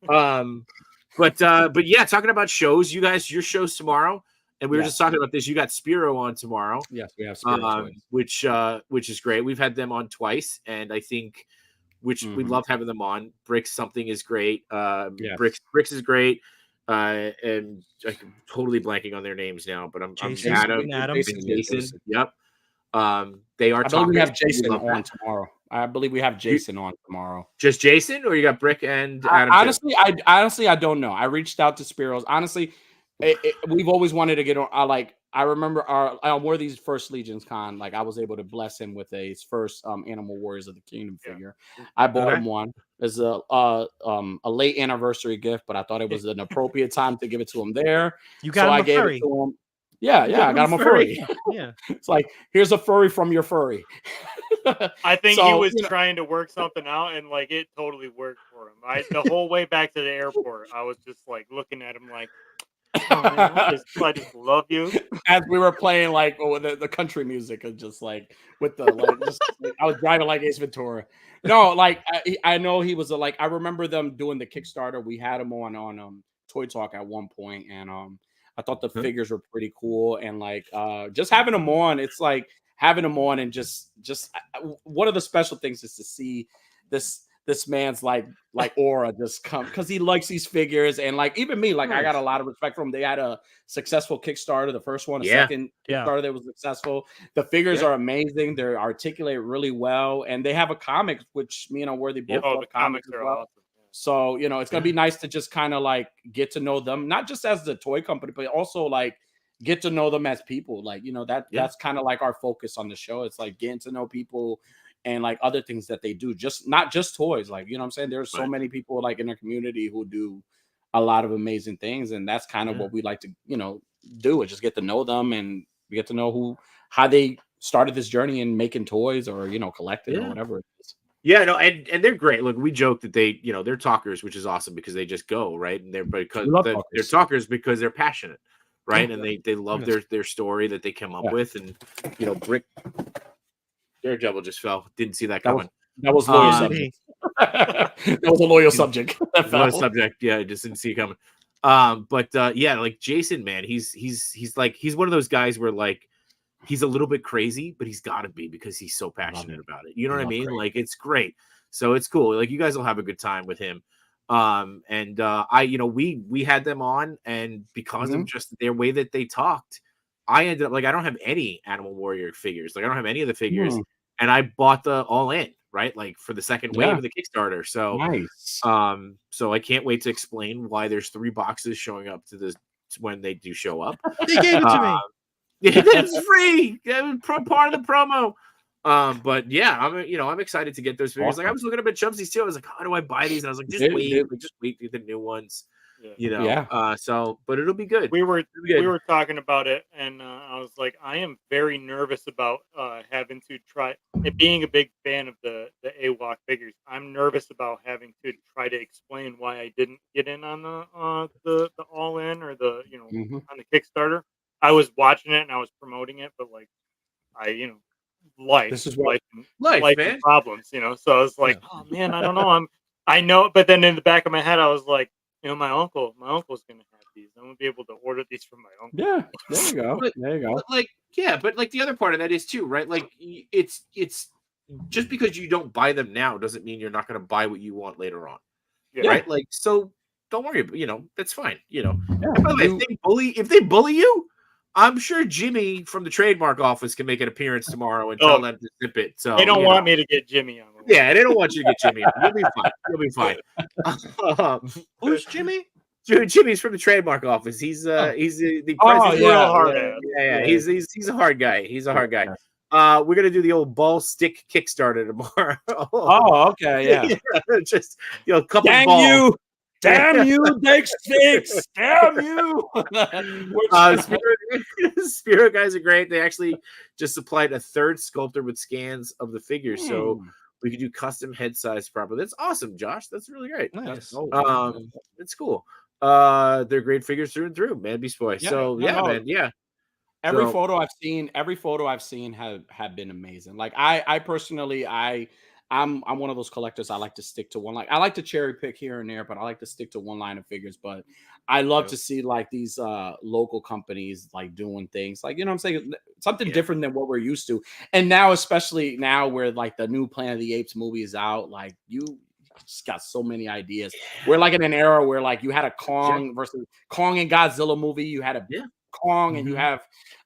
A: but yeah, talking about shows, you guys, your show's tomorrow, and we were just talking about this. You got Spiro on tomorrow.
C: Yes, we have Spiro,
A: which is great. We've had them on twice, and I think we love having them on. Bricks something is great. Bricks is great. and I'm totally blanking on their names now, but I'm
D: Jason
A: Adam
D: and Adam.
A: and Jason. Yep. They are
C: I believe we have
A: talkers.
C: Jason on tomorrow. I believe we have Jason on tomorrow.
A: Just Jason, or you got Brick and Adam?
C: Honestly, I don't know. I reached out to Spiros. Honestly, we've always wanted to get on. I remember our Unworthy's first Legions Con. Like I was able to bless him with his first Animal Warriors of the Kingdom figure. I bought him one as a late anniversary gift, but I thought it was an appropriate time to give it to him there.
D: You got him
C: I gave
D: furry.
C: it to him. Yeah, I got him a furry.
D: Yeah,
C: it's like here's a furry from your furry.
B: I think he was trying to work something out, and like it totally worked for him. The whole way back to the airport, I was just like looking at him like, oh, man, I just love you.
C: As we were playing like the country music, and just like with the I was driving like Ace Ventura. No, like I know he was I remember them doing the Kickstarter. We had him on Toy Talk at one point, and I thought the figures were pretty cool, and like just having them on, it's like having them on, and just one of the special things is to see this man's like aura just come because he likes these figures, and like even me, like I got a lot of respect for him. They had a successful Kickstarter, the first one, second Kickstarter that was successful. The figures are amazing. They're articulated really well, and they have a comic which me and Unworthy both love.
B: The comics are awesome.
C: So, it's going to be nice to just kind of like get to know them, not just as the toy company, but also like get to know them as people. Like, that's kind of like our focus on the show. It's like getting to know people and like other things that they do, not just toys. Like, you know what I'm saying? There's so many people like in our community who do a lot of amazing things. And that's kind of what we like to, do, is just get to know them, and we get to know how they started this journey in making toys or, collecting or whatever it is.
A: Yeah, no, and they're great. Look, we joke that they, they're talkers, which is awesome because they just go, right? And they're talkers because they're passionate, right? And they love their story that they come up with. And Brick Daredevil just fell. Didn't see that coming.
C: That was loyal subject. That was a loyal subject.
A: Loyal subject. Yeah, I just didn't see it coming. But like Jason, man, he's one of those guys where like he's a little bit crazy, but he's got to be because he's so passionate about it. You know what I mean? Crazy. Like it's great. So it's cool. Like you guys will have a good time with him. We had them on, and because of just their way that they talked, I ended up like I don't have any Animal Warrior figures. Like I don't have any of the figures, and I bought the all in, right? Like for the second wave of the Kickstarter. So
C: nice.
A: So I can't wait to explain why there's 3 boxes showing up to this when they do show up.
D: They gave it to me.
A: It's free. Part of the promo. But yeah, I'm excited to get those figures. Awesome. Like I was looking up at Chubsy's too. I was like, how do I buy these? And I was like, just wait for the new ones. But it'll be good.
B: We were talking about it, and I was like, I am very nervous about having to try it. Being a big fan of the AWOC figures, I'm nervous about having to try to explain why I didn't get in on the all in or the on the Kickstarter. I was watching it and I was promoting it, but like life.
C: This is life,
A: man.
B: Problems, So I was like, oh man, I don't know. I know, but then in the back of my head, I was like, my uncle's gonna have these. I'm gonna be able to order these from my uncle.
C: Yeah, there you go. There you go.
A: But the other part of that is too, right? Like it's just because you don't buy them now doesn't mean you're not gonna buy what you want later on. Yeah. Right? Like so. Don't worry. That's fine. By the way, if they bully you, I'm sure Jimmy from the trademark office can make an appearance tomorrow and tell them to zip it. So
B: they don't want me to get Jimmy on.
A: Yeah, they don't want you to get Jimmy on. You'll be fine.
D: Who's Jimmy?
A: Jimmy's from the trademark office. He's the president. He's a hard guy. He's a hard guy. We're gonna do the old ball stick Kickstarter tomorrow.
C: Okay, yeah.
A: Just a couple balls.
C: Damn you, Dick Sticks! Damn you!
A: Spirit guys are great. They actually just supplied a third sculptor with scans of the figures, so we could do custom head size properly. That's awesome, Josh. That's really great.
D: Nice.
A: It's cool. They're great figures through and through, man. Beast Boy. Man. Yeah.
C: Every photo I've seen have been amazing. Like I personally, I'm one of those collectors. I like to stick to one. Like I like to cherry pick here and there, but I like to stick to one line of figures. But I love to see like these local companies like doing things like, I'm saying, something different than what we're used to. And now, especially now where like the new Planet of the Apes movie is out, like you just got so many ideas. We're like in an era where like you had a Kong versus Kong and Godzilla movie. You had a Kong, and you have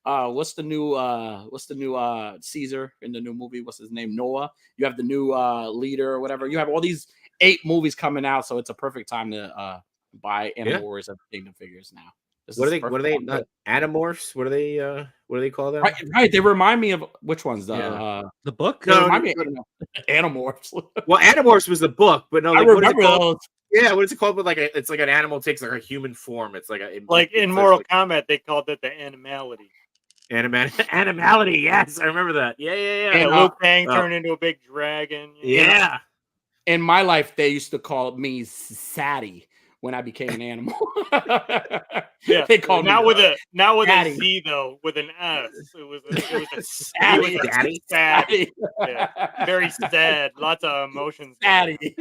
C: what's the new Caesar in the new movie? What's his name? Noah. You have the new leader or whatever. You have all these 8 movies coming out, so it's a perfect time to buy Animal Warriors of Kingdom figures now.
A: What are they? Not Animorphs? What do they call them?
C: Right. They remind me of which ones? The
D: book?
C: They remind me of Animorphs.
A: Well, Animorphs was the book, but no, like,
C: I remember those.
A: Yeah, what is it called? With like it's like an animal takes like a human form. It's like
B: in Mortal Kombat, they called it the animality.
A: Animality, yes, I remember that. Yeah.
B: And Liu Kang turned into a big dragon.
A: Yeah.
C: In my life, they used to call me Sadie when I became an animal. They called me
B: with a Z though, with an S. It was a
A: Daddy.
B: Saddy. Yeah. Very sad. Lots of emotions.
C: Saddy.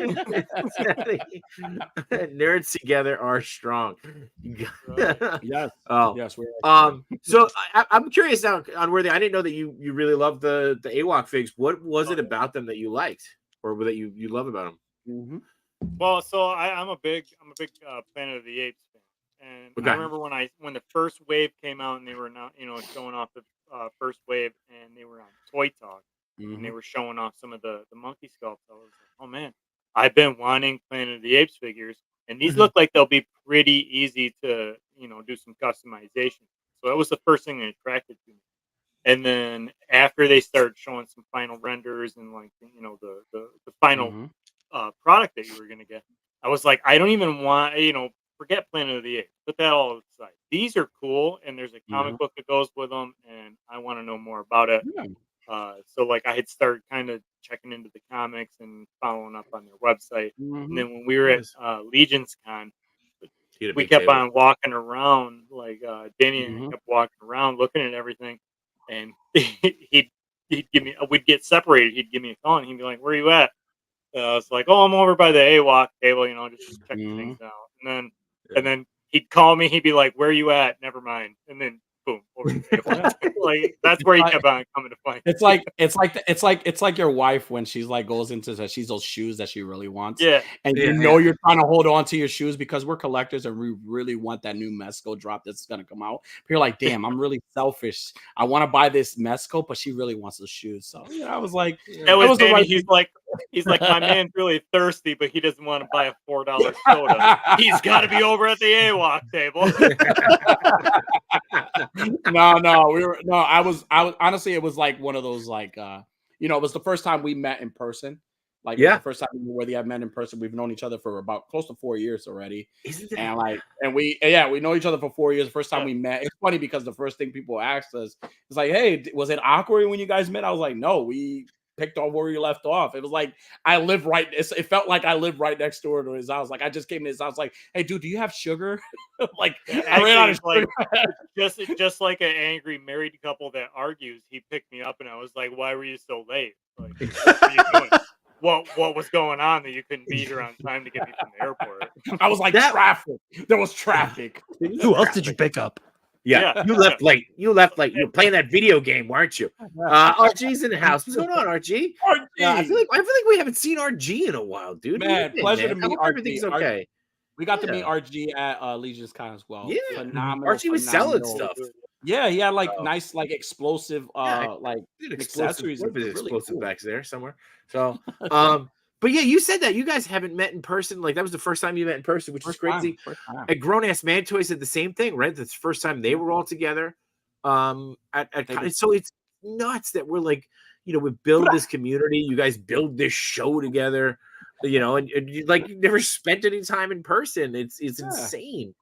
A: Nerds together are strong.
C: Yes.
A: Oh.
C: Yes.
A: So I'm curious now, Unworthy. I didn't know that you really loved the AWOC figs. What was it about them that you liked, or that you love about them?
C: Mm-hmm.
B: Well, so I'm a big Planet of the Apes fan, and I remember when the first wave came out and they were not showing off the first wave, and they were on Toy Talk and they were showing off some of the monkey sculpts. I was like, oh man, I've been wanting Planet of the Apes figures, and these look like they'll be pretty easy to do some customization. So that was the first thing that attracted to me. And then after they started showing some final renders and like the final product that you were going to get, I was like, I don't even want, forget Planet of the Apes, put that all aside. These are cool, and there's a comic book that goes with them, and I want to know more about it. So like I had started kind of checking into the comics and following up on their website. And then when we were at Legion's Con, we kept on walking around, like Danny kept walking around looking at everything, and he'd give me, we'd get separated, he'd give me a call, and he'd be like, where are you at? I was like, oh, I'm over by the AWOC table, just checking things out. And then he'd call me, he'd be like, where are you at? Never mind. And then boom, over to the AWOC. Like that's where he kept on coming to find.
C: It's like your wife when she's like goes into she's those shoes that she really wants.
B: Yeah.
C: And you're trying to hold on to your shoes because we're collectors and we really want that new Mesco drop that's gonna come out. But you're like, damn, I'm really selfish. I want to buy this Mesco, but she really wants those shoes. So I was like,
B: that was Danny, he's like, my man's really thirsty, but he doesn't want to buy a $4 soda. He's got to be over at the AWOC table.
C: I was honestly, it was like one of those like it was the first time we met in person. Like the first time we were met in person. We've known each other for about close to 4 years already. And we know each other for 4 years. The first time we met, it's funny because the first thing people asked us is like, hey, was it awkward when you guys met? I was like, no, we picked on where you left off. It was like it felt like I lived right next door to his house. Like I just came to his house, like, hey dude, do you have sugar? Like I ran out of sugar.
B: Like just like an angry married couple that argues, he picked me up and I was like, why were you so late? Like what are you doing? What was going on that you couldn't be here on time to get me from the airport?
C: I was like, traffic. There was traffic.
D: Who else did you pick up?
A: Yeah, you left late. You were playing that video game, weren't you? RG's in the house. What's going on, RG? I feel like we haven't seen RG in a while, dude.
C: Man, pleasure to meet RG.
A: Everything's okay.
C: We got to meet RG at Legion's Con as well.
A: Yeah,
C: phenomenal.
A: RG was selling stuff.
C: Yeah, he had like nice, like explosive, accessories.
A: Really explosive back there somewhere. So, but yeah, you said that you guys haven't met in person. Like that was the first time you met in person, which is crazy. At Grown Ass Man Toys did the same thing, right? That's the first time they were all together. So it's nuts that we're like, we build this community. You guys build this show together, and you like you never spent any time in person. It's insane.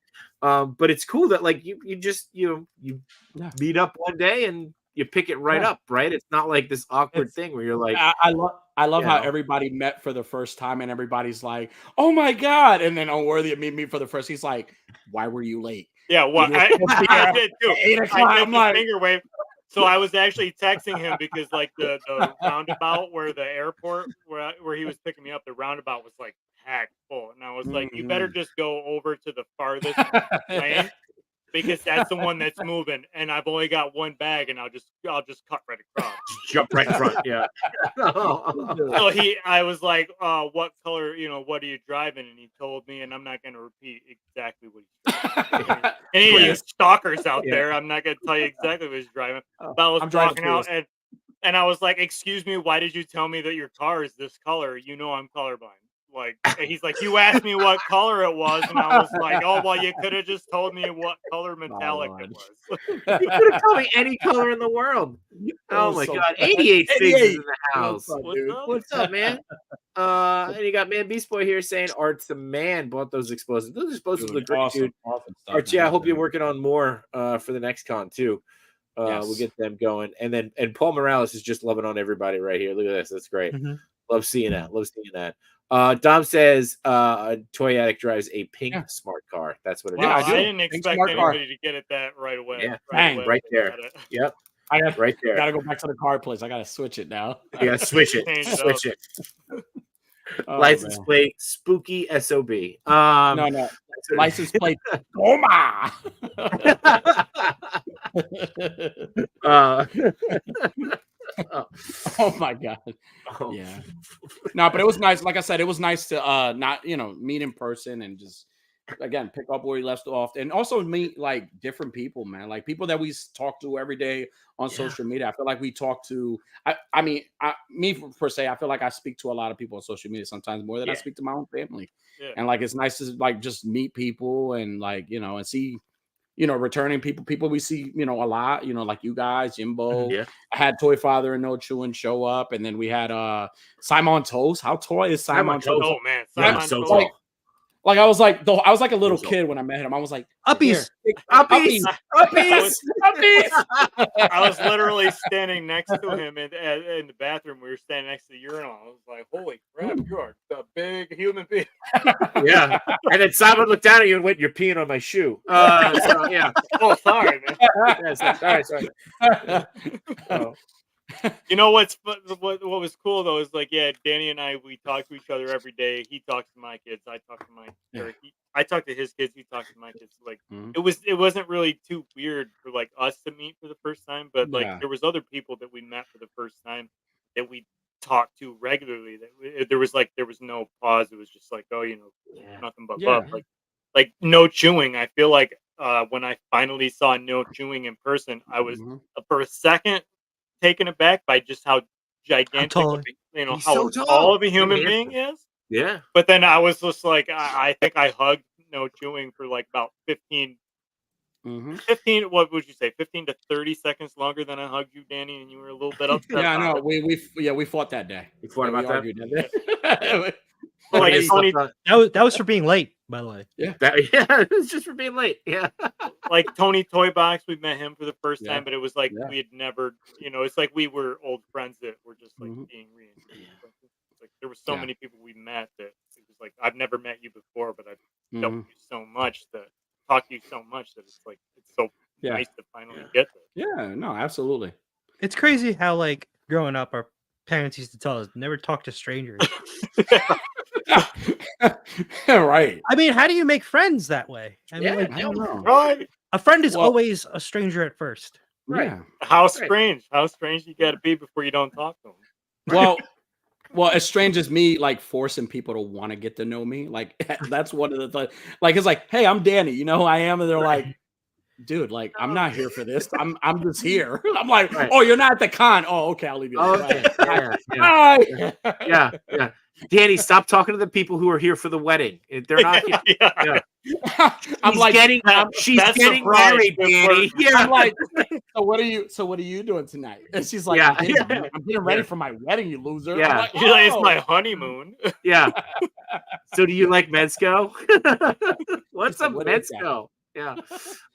A: But it's cool that like you just meet up one day and you pick it right up, right? It's not like this awkward thing where you're like,
C: I love how everybody met for the first time and everybody's like, oh my God. And then Unworthy meet me for the first, he's like, why were you late?
B: Yeah, well, I did too.
C: 8 o'clock.
B: I'm like, finger wave. So I was actually texting him because like the roundabout where the airport where he was picking me up, the roundabout was like packed full. And I was like, you better just go over to the farthest lane because that's the one that's moving, and I've only got one bag, and I'll just cut right across.
A: Jump right in front. Yeah.
B: So I was like, what color, what are you driving? And he told me, and I'm not going to repeat exactly what he's driving. Any of you stalkers out there, I'm not going to tell you exactly what he's driving. But I was walking out, and I was like, excuse me, why did you tell me that your car is this color? You know I'm colorblind. Like, he's like, you asked me what color it was, and I was like, oh, well, you could have just told me what color metallic it was.
A: You could have told me any color in the world. Oh my God, 88 figs in the house. What's up, man? And you got Man Beast Boy here saying Art's the man bought those explosives. Those explosives look great, dude. Awesome stuff, Art, I hope you're working on more for the next con too. We'll get them going, and Paul Morales is just loving on everybody right here. Look at this, that's great. Love seeing that. Dom says Toy Addict drives a pink smart car. That's what it is.
B: I didn't expect anybody to get it that right away.
A: Yeah, right there. Yep.
C: I got
A: right there.
C: Gotta go back to the car place. I gotta switch it now.
A: Yeah, switch it. Switch it. License plate spooky SOB.
C: No. License plate Toma. Oh my God. Yeah. No, but it was nice. Like I said, it was nice to not, meet in person and just again pick up where we left off, and also meet like different people, man. Like people that we talk to every day on social media. I feel like we talk to me per se, I feel like I speak to a lot of people on social media sometimes more than I speak to my own family. And like it's nice to like just meet people and like, and see returning people we see, a lot, like you guys, Jimbo. I had Toy Father and No Chewin show up, and then we had Simon Toast. How toy is Simon Toast?
B: Oh man, Simon
A: so
B: Toast.
C: Like I was like a little kid when I met him. I was like,
D: uppies.
B: I was literally standing next to him in the bathroom. We were standing next to the urinal. I was like, holy crap, you are a big human being.
A: Yeah. And then Simon looked down at you and went, you're peeing on my shoe. So, yeah.
B: Oh, sorry, man.
A: Sorry. Oh.
B: You know what was cool though is like, Danny and I, we talk to each other every day. He talks to my kids, I talk to I talk to his kids, he talks to my kids. Like it wasn't really too weird for like us to meet for the first time, but like there was other people that we met for the first time that we talked to regularly. That there was no pause. It was just like, nothing but love. Like No Chewing. I feel like when I finally saw No Chewing in person, I was for a second taken aback by just how gigantic, how tall of a human being is.
A: Yeah.
B: But then I was just like, I think I hugged No Chewing for like about 15, what would you say, 15 to 30 seconds longer than I hugged you, Danny, and you were a little bit upset.
C: Yeah, I know. We fought that day.
A: We fought about
C: that.
B: Like Tony,
D: that was for being late, by the way.
A: Yeah, it was just for being late. Yeah,
B: like Tony Toy Box, we met him for the first time, but it was like we had never, it's like we were old friends that were just like being reintroduced. Like there were so many people we met that it was like I've never met you before, but I've dealt with you so much that talked to you so much that it's like it's so nice to finally get there.
C: Yeah, no, absolutely.
D: It's crazy how like growing up, our parents used to tell us never talk to strangers.
C: Right.
D: I mean, how do you make friends that way? I mean,
C: I don't know.
B: Right.
D: A friend is always a stranger at first.
A: Right.
C: Yeah.
B: How strange you got to be before you don't talk to
C: them. Well, as strange as me, like forcing people to want to get to know me, like that's one of the like it's like, hey, I'm Danny, you know who I am, and they're like, dude, like I'm not here for this. I'm just here. I'm like, oh, you're not at the con. Oh, okay, I'll leave you alone.
A: Yeah. Danny, stop talking to the people who are here for the wedding. They're not here. She's getting married, Danny. Yeah.
C: I'm like, so what are you doing tonight? And she's like, I'm getting ready for my wedding, you loser.
A: Yeah.
C: Like,
B: it's my honeymoon.
A: Yeah. So do you like Mezco? What's up, Mezco? Yeah.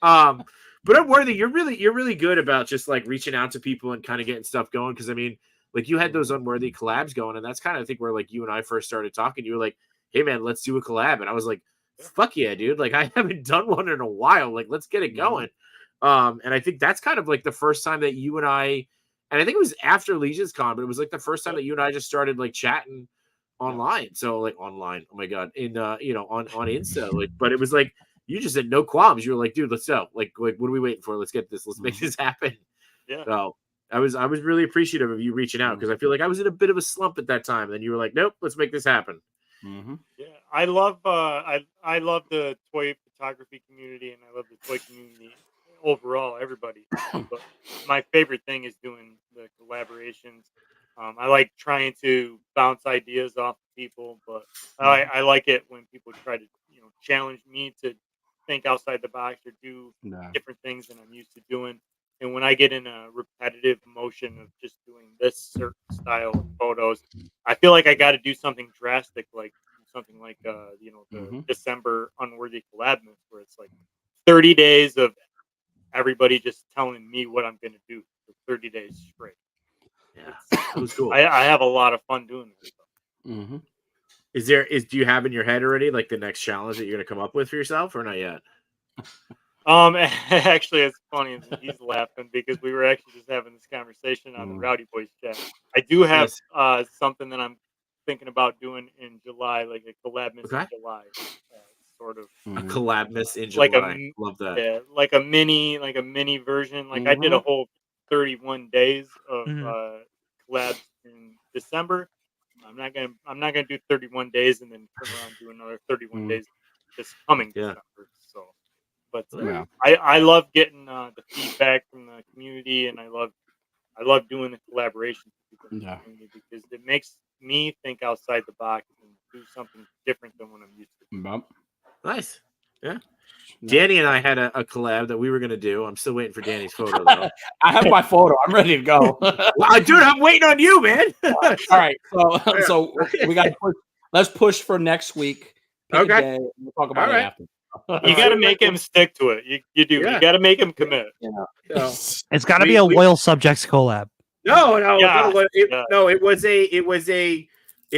A: But Unworthy, you're really good about just like reaching out to people and kind of getting stuff going. Cause I mean, like you had those Unworthy collabs going, and that's kind of I think where like you and I first started talking. You were like, hey man, let's do a collab. And I was like, fuck yeah, dude. Like I haven't done one in a while. Like, let's get it going. And I think that's kind of like the first time that you and I And I think it was after Legion's Con, but it was like the first time that you and I just started like chatting online. So like online, oh my god, in on Insta. Like, but it was like you just said no qualms. You were like, dude, let's go. Like what are we waiting for? Let's get this. Let's make this happen.
B: Yeah.
A: So I was really appreciative of you reaching out because I feel like I was in a bit of a slump at that time. And then you were like, nope, let's make this happen.
B: Yeah, I love I love the toy photography community, and I love the toy community overall, everybody. But my favorite thing is doing the collaborations. I like trying to bounce ideas off of people, but I like it when people try to challenge me to think outside the box or do different things than I'm used to doing. And when I get in a repetitive motion of just doing this certain style of photos, I feel like I got to do something drastic, like something like the December Unworthy collab, where it's like 30 days of everybody just telling me what I'm going to do for 30 days straight.
A: Yeah, that was cool.
B: I have a lot of fun doing this stuff.
A: Do you have in your head already like the next challenge that you're going to come up with for yourself, or not yet?
B: Actually, it's funny. He's laughing because we were actually just having this conversation on the Rowdy Boys chat. I do have something that I'm thinking about doing in July, like a collabmas in July, sort of.
A: A collabmas in July. Love that.
B: Yeah, like a mini version. Like I did a whole 31 days of collabs in December. I'm not gonna do 31 days and then turn around and do another 31 days this coming December. So. But I love getting the feedback from the community, and I love doing the collaboration with people in the community because it makes me think outside the box and do something different than what I'm used to.
A: Nice, yeah. Danny and I had a collab that we were gonna do. I'm still waiting for Danny's photo though.
C: I have my photo. I'm ready to go.
A: Well, dude, I'm waiting on you, man.
C: All right, so we got to push. Let's push for next week. Pick a day, we'll talk about it after.
B: You got to make him stick to it. You do. You got to make him commit.
D: It's got to be a loyal subjects collab.
A: No, it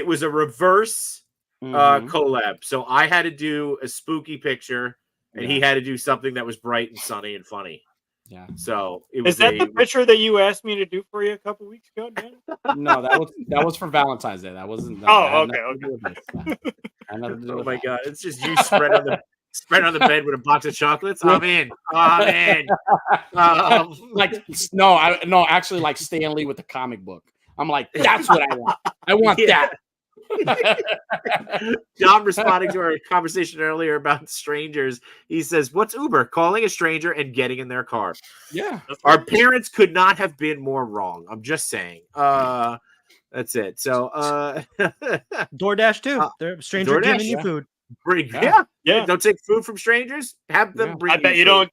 A: was a reverse collab. So I had to do a spooky picture, and he had to do something that was bright and sunny and funny. Yeah. So
B: is that the picture that you asked me to do for you a couple weeks ago, Dan?
C: No, that was for Valentine's Day. That wasn't.
B: Okay.
A: Oh my God! It's just you spread on the bed with a box of chocolates. I'm in.
C: Actually, like Stan Lee with the comic book. I'm like, that's what I want. I want that.
A: John responding to our conversation earlier about strangers. He says, "What's Uber? Calling a stranger and getting in their car."
C: Yeah,
A: our parents could not have been more wrong. I'm just saying. That's it. So,
D: DoorDash too. They're stranger giving you food.
A: Yeah. Don't take food from strangers. Have them bring.
B: I bet you don't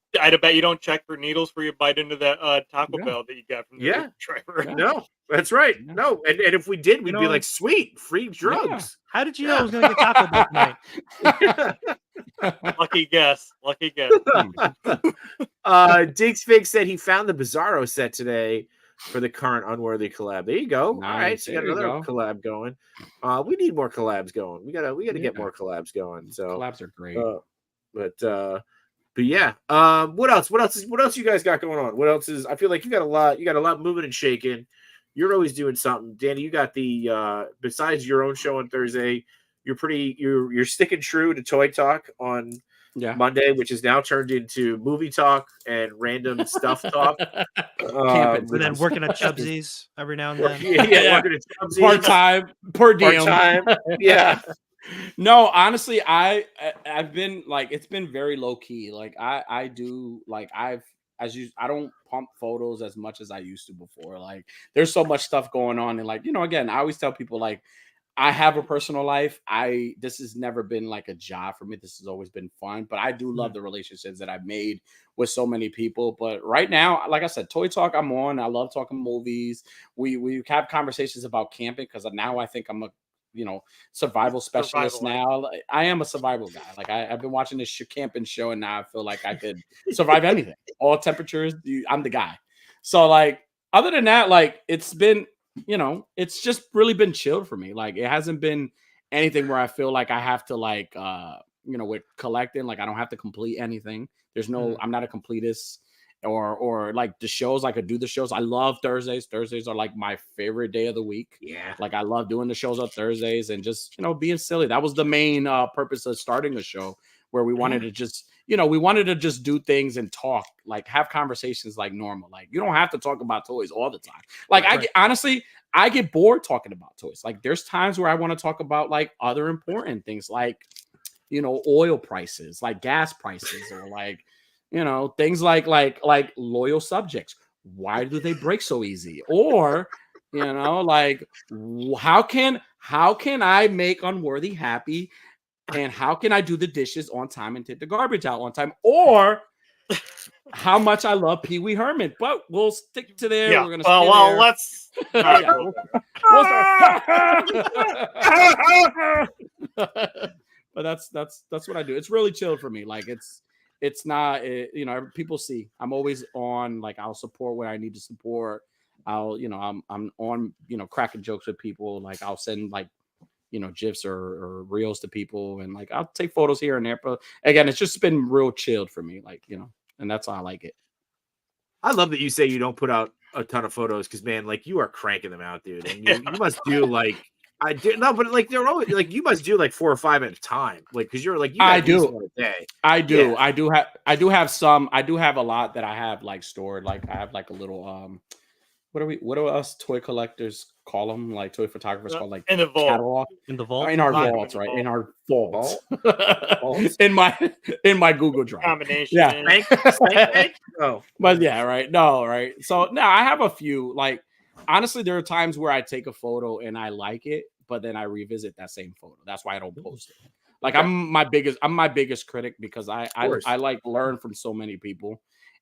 B: check for needles for you bite into that Taco Bell that you got from the driver.
A: No, that's right. No, and if we did, we'd be like, sweet, free drugs.
D: Yeah. How did you know I was going to get Taco Bell tonight?
B: Lucky guess.
A: Diggs Fig said he found the Bizarro set today for the current Unworthy collab. There you go. Nice. All right, so you got another collab going. We need more collabs going. We gotta get more collabs going. So
C: collabs are great.
A: But yeah. What else you guys got going on? What else is? I feel like you got a lot moving and shaking. You're always doing something, Danny. You got the besides your own show on Thursday. You're sticking true to Toy Talk on Monday, which is now turned into movie talk and random stuff talk.
D: And then working at Chubsy's every now and then.
A: Working at Chubsy's.
C: Part-time, per diem.
A: Yeah.
C: No, honestly, I've been like, it's been very low key. Like I do like I don't pump photos as much as I used to before. Like there's so much stuff going on, and like, again, I always tell people like, I have a personal life. This has never been like a job for me. This has always been fun, but I do love the relationships that I've made with so many people. But right now, like I said, Toy Talk, I'm on. I love talking movies. We have conversations about camping because now I think I'm a survival specialist now. I am a survival guy. Like I've been watching this camping show, and now I feel like I could survive anything, all temperatures. I'm the guy. So like, other than that, like it's been. It's just really been chilled for me. Like it hasn't been anything where I feel like I have to like, with collecting, like I don't have to complete anything. There's no, I'm not a completist or like the shows. I could do the shows. I love Thursdays. Thursdays are like my favorite day of the week.
A: Yeah.
C: Like I love doing the shows on Thursdays and just, being silly. That was the main purpose of starting a show where we wanted to just, we wanted to just do things and talk, like have conversations like normal. Like you don't have to talk about toys all the time. Like honestly, I get bored talking about toys. Like there's times where I want to talk about like other important things, like, oil prices, like gas prices, or like, things like loyal subjects. Why do they break so easy? Or, like how can I make Unworthy happy? And how can I do the dishes on time and take the garbage out on time? Or how much I love Pee Wee Herman. But we'll stick to there.
B: Yeah.
C: We're gonna stay there.
B: Let's.
C: But that's what I do. It's really chill for me. Like it's not, people see I'm always on. Like I'll support where I need to support. I'm on, cracking jokes with people. Like I'll send like, GIFs or reels to people, and like I'll take photos here and there. But again, it's just been real chilled for me, like, and that's how I like it.
A: I love that you say you don't put out a ton of photos because, man, like you are cranking them out, dude, and you must do like but like they're always like you must do like 4 or 5 at a time, like because you're like
C: I do
A: a day.
C: I do I do have some. I do have a lot that I have like stored. Like I have like a little what do us toy collectors call them? Like toy photographers call like
B: in the vault.
C: catalog.
D: In the vault?
C: In our vaults, right? In our vaults. in my Google Drive.
B: Combination.
C: Yeah.
A: Oh.
C: But yeah, right. No, right. So now I have a few. Like honestly, there are times where I take a photo and I like it, but then I revisit that same photo. That's why I don't post it. Like okay. I'm my biggest critic because I like learn from so many people.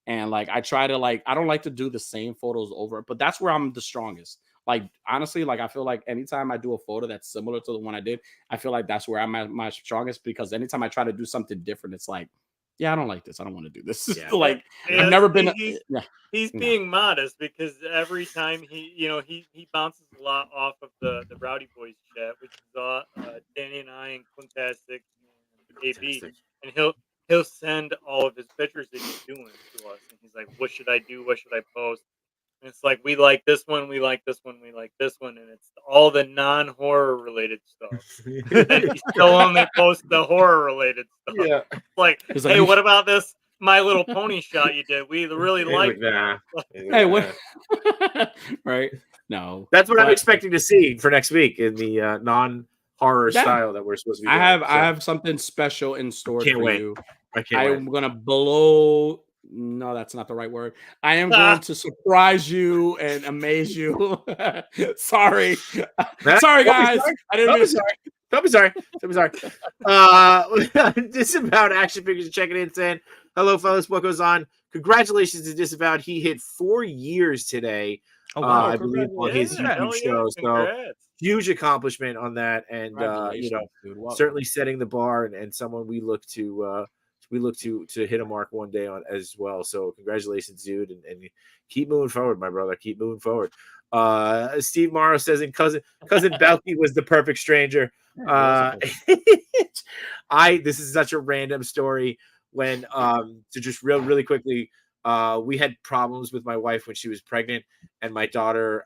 C: And like I try to I don't like to do the same photos over, but that's where I'm the strongest. Like honestly, like I feel like anytime I do a photo that's similar to the one I did, I feel like that's where I'm at my strongest, because anytime I try to do something different, it's like, yeah, I don't like this. I don't want to do this. Yeah. Like I've never been.
B: He's being modest because every time he bounces a lot off of the Rowdy Boys chat, which is Danny and I and Quintastic and AB, and he'll send all of his pictures that he's doing to us, and he's like, "What should I do? What should I post?" And it's like, we like this one, we like this one, we like this one, and it's all the non-horror related stuff. And he still only posts the horror related stuff. Yeah. Like, hey, what about this My Little Pony shot you did? We really like that.
C: Hey, what? Right? No,
A: that's what I'm expecting to see for next week in the non-horror style that we're supposed to be doing.
C: I have something special in store for you. I'm gonna blow. No, that's not the right word. I am going to surprise you and amaze you. Sorry, guys. I didn't mean.
A: Don't be sorry. Disavowed Action Figures checking in, saying, "Hello, fellas. What goes on? Congratulations to Disavowed. He hit 4 years today.
D: Oh, wow.
A: I believe on his YouTube show. So huge accomplishment on that, and certainly setting the bar and someone we look to hit a mark one day on as well. So congratulations, dude, and keep moving forward, my brother. Keep moving forward." Steve Morrow says, "In cousin Belky was the perfect stranger." This is such a random story. When to just really quickly, we had problems with my wife when she was pregnant, and my daughter,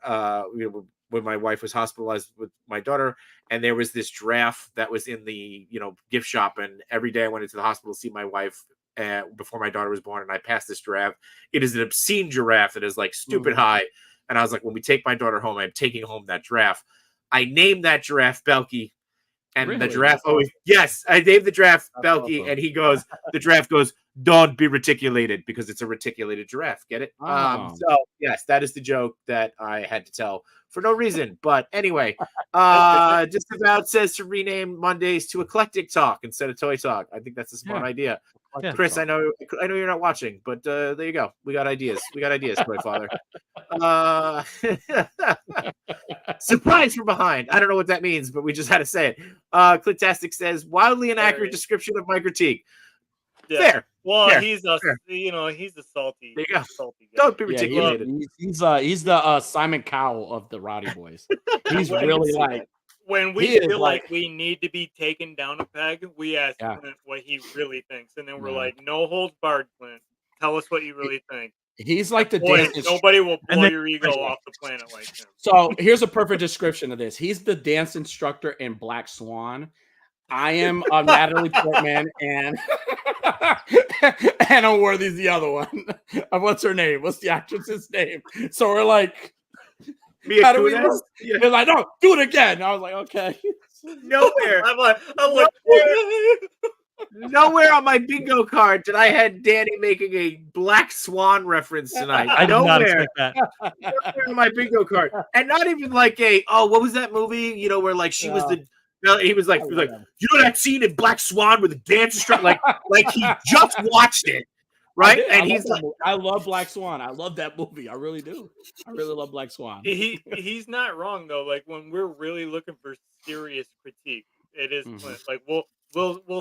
A: when my wife was hospitalized with my daughter, and there was this giraffe that was in the gift shop, and every day I went into the hospital to see my wife before my daughter was born, and I passed this giraffe. It is an obscene giraffe that is like stupid high, and I was like, when we take my daughter home, I'm taking home that giraffe. I named that giraffe Belky, and really? The giraffe always I named the giraffe Belky, and the giraffe goes, "Don't be reticulated," because it's a reticulated giraffe. Get it? So yes, that is the joke that I had to tell for no reason. But anyway, Disavowed says to rename Mondays to Eclectic Talk instead of Toy Talk. I think that's a smart idea. Yeah. Chris, I know you're not watching, but there you go. We got ideas, Toy Father. Surprise from behind. I don't know what that means, but we just had to say it. Clitastic says, wildly inaccurate description of my critique. Yeah. Fair.
B: Well,
A: fair.
B: He's a salty.
A: There you go.
B: Salty guy.
A: Don't be reticulated.
C: He's the Simon Cowell of the Rowdy Boys. He's really like.
B: When we feel like we need to be taken down a peg, we ask Clint what he really thinks, and then we're like, "No holds barred, Clint. Tell us what you really think."
C: He's like the dance.
B: Nobody will blow your ego off the planet like him.
C: So here's a perfect description of this. He's the dance instructor in Black Swan. I am Natalie Portman and and Unworthy's the other one. What's her name? What's the actress's name? So we're like, how do we look? Yeah. They're like, no, do it again. I was like, okay.
A: Nowhere. Nowhere on my bingo card did I had Danny making a Black Swan reference tonight.
D: I did not expect that.
A: Nowhere on my bingo card, and not even like what was that movie? You know, where like she was the. He was like, you know that scene in Black Swan where the dance instructor, like he just watched it, right? And he's like,
C: I love Black Swan. I love that movie. I really do. I really love Black Swan.
B: He's not wrong though. Like when we're really looking for serious critique, it is Clint. Like we'll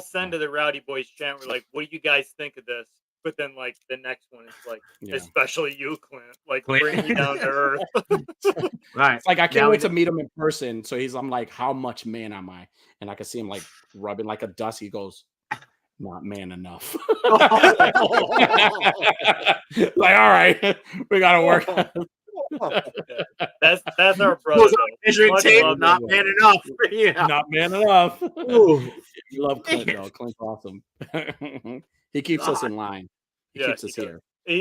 B: send to the Rowdy Boys chant. We're like, what do you guys think of this? But then like the next one is like, especially you, Clint. Like bring you down to earth.
C: Right. It's like I can't wait to meet him in person. So I'm like, how much man am I? And I can see him like rubbing like a dust. He goes, not man enough. Like, all right, we gotta work.
B: That's our brother.
A: Not man enough. Yeah.
C: Not man enough. You love Clint though. Clint's awesome. He keeps us in line. He keeps us here.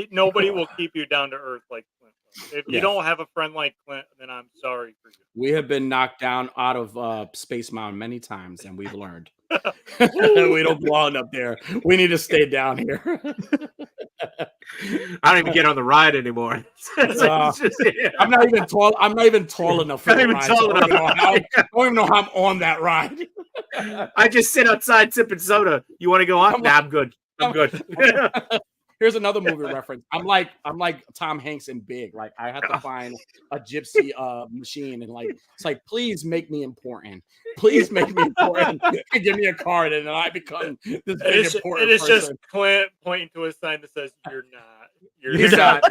B: Nobody will keep you down to earth like Clint. If you don't have a friend like Clint, then I'm sorry for you.
C: We have been knocked down out of Space Mountain many times, and we've learned. We don't belong up there. We need to stay down here.
A: I don't even get on the ride anymore.
C: I'm not even tall. I'm not even tall enough. For I don't even know how I'm on that ride.
A: I just sit outside sipping soda. You want to go on? Nah, I'm good. I'm good.
C: Here's another movie reference. I'm like Tom Hanks in Big. Like I have to find a gypsy machine and like it's like, please make me important. Please make me important. Give me a card and then I become this big important person.
B: It is just Clint pointing to a sign that says you're not.
C: You're not.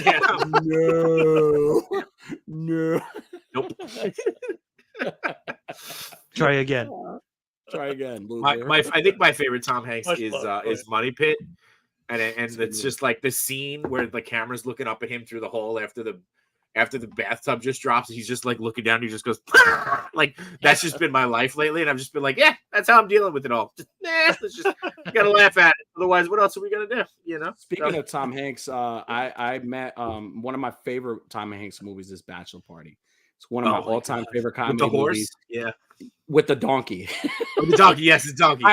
C: No.
A: Nope.
D: Try again.
C: Try again.
A: I think my favorite Tom Hanks is Money Pit. And it's just like the scene where the camera's looking up at him through the hole after the bathtub just drops. And he's just like looking down. And he just goes like that's just been my life lately. And I've just been like, yeah, that's how I'm dealing with it all. Let's just gotta laugh at it. Otherwise, what else are we gonna do? You know.
C: Speaking of Tom Hanks, I met one of my favorite Tom Hanks movies is Bachelor Party. It's one of my all-time favorite comedy movies.
A: Yeah,
C: with the donkey.
A: With the donkey, yes, the donkey.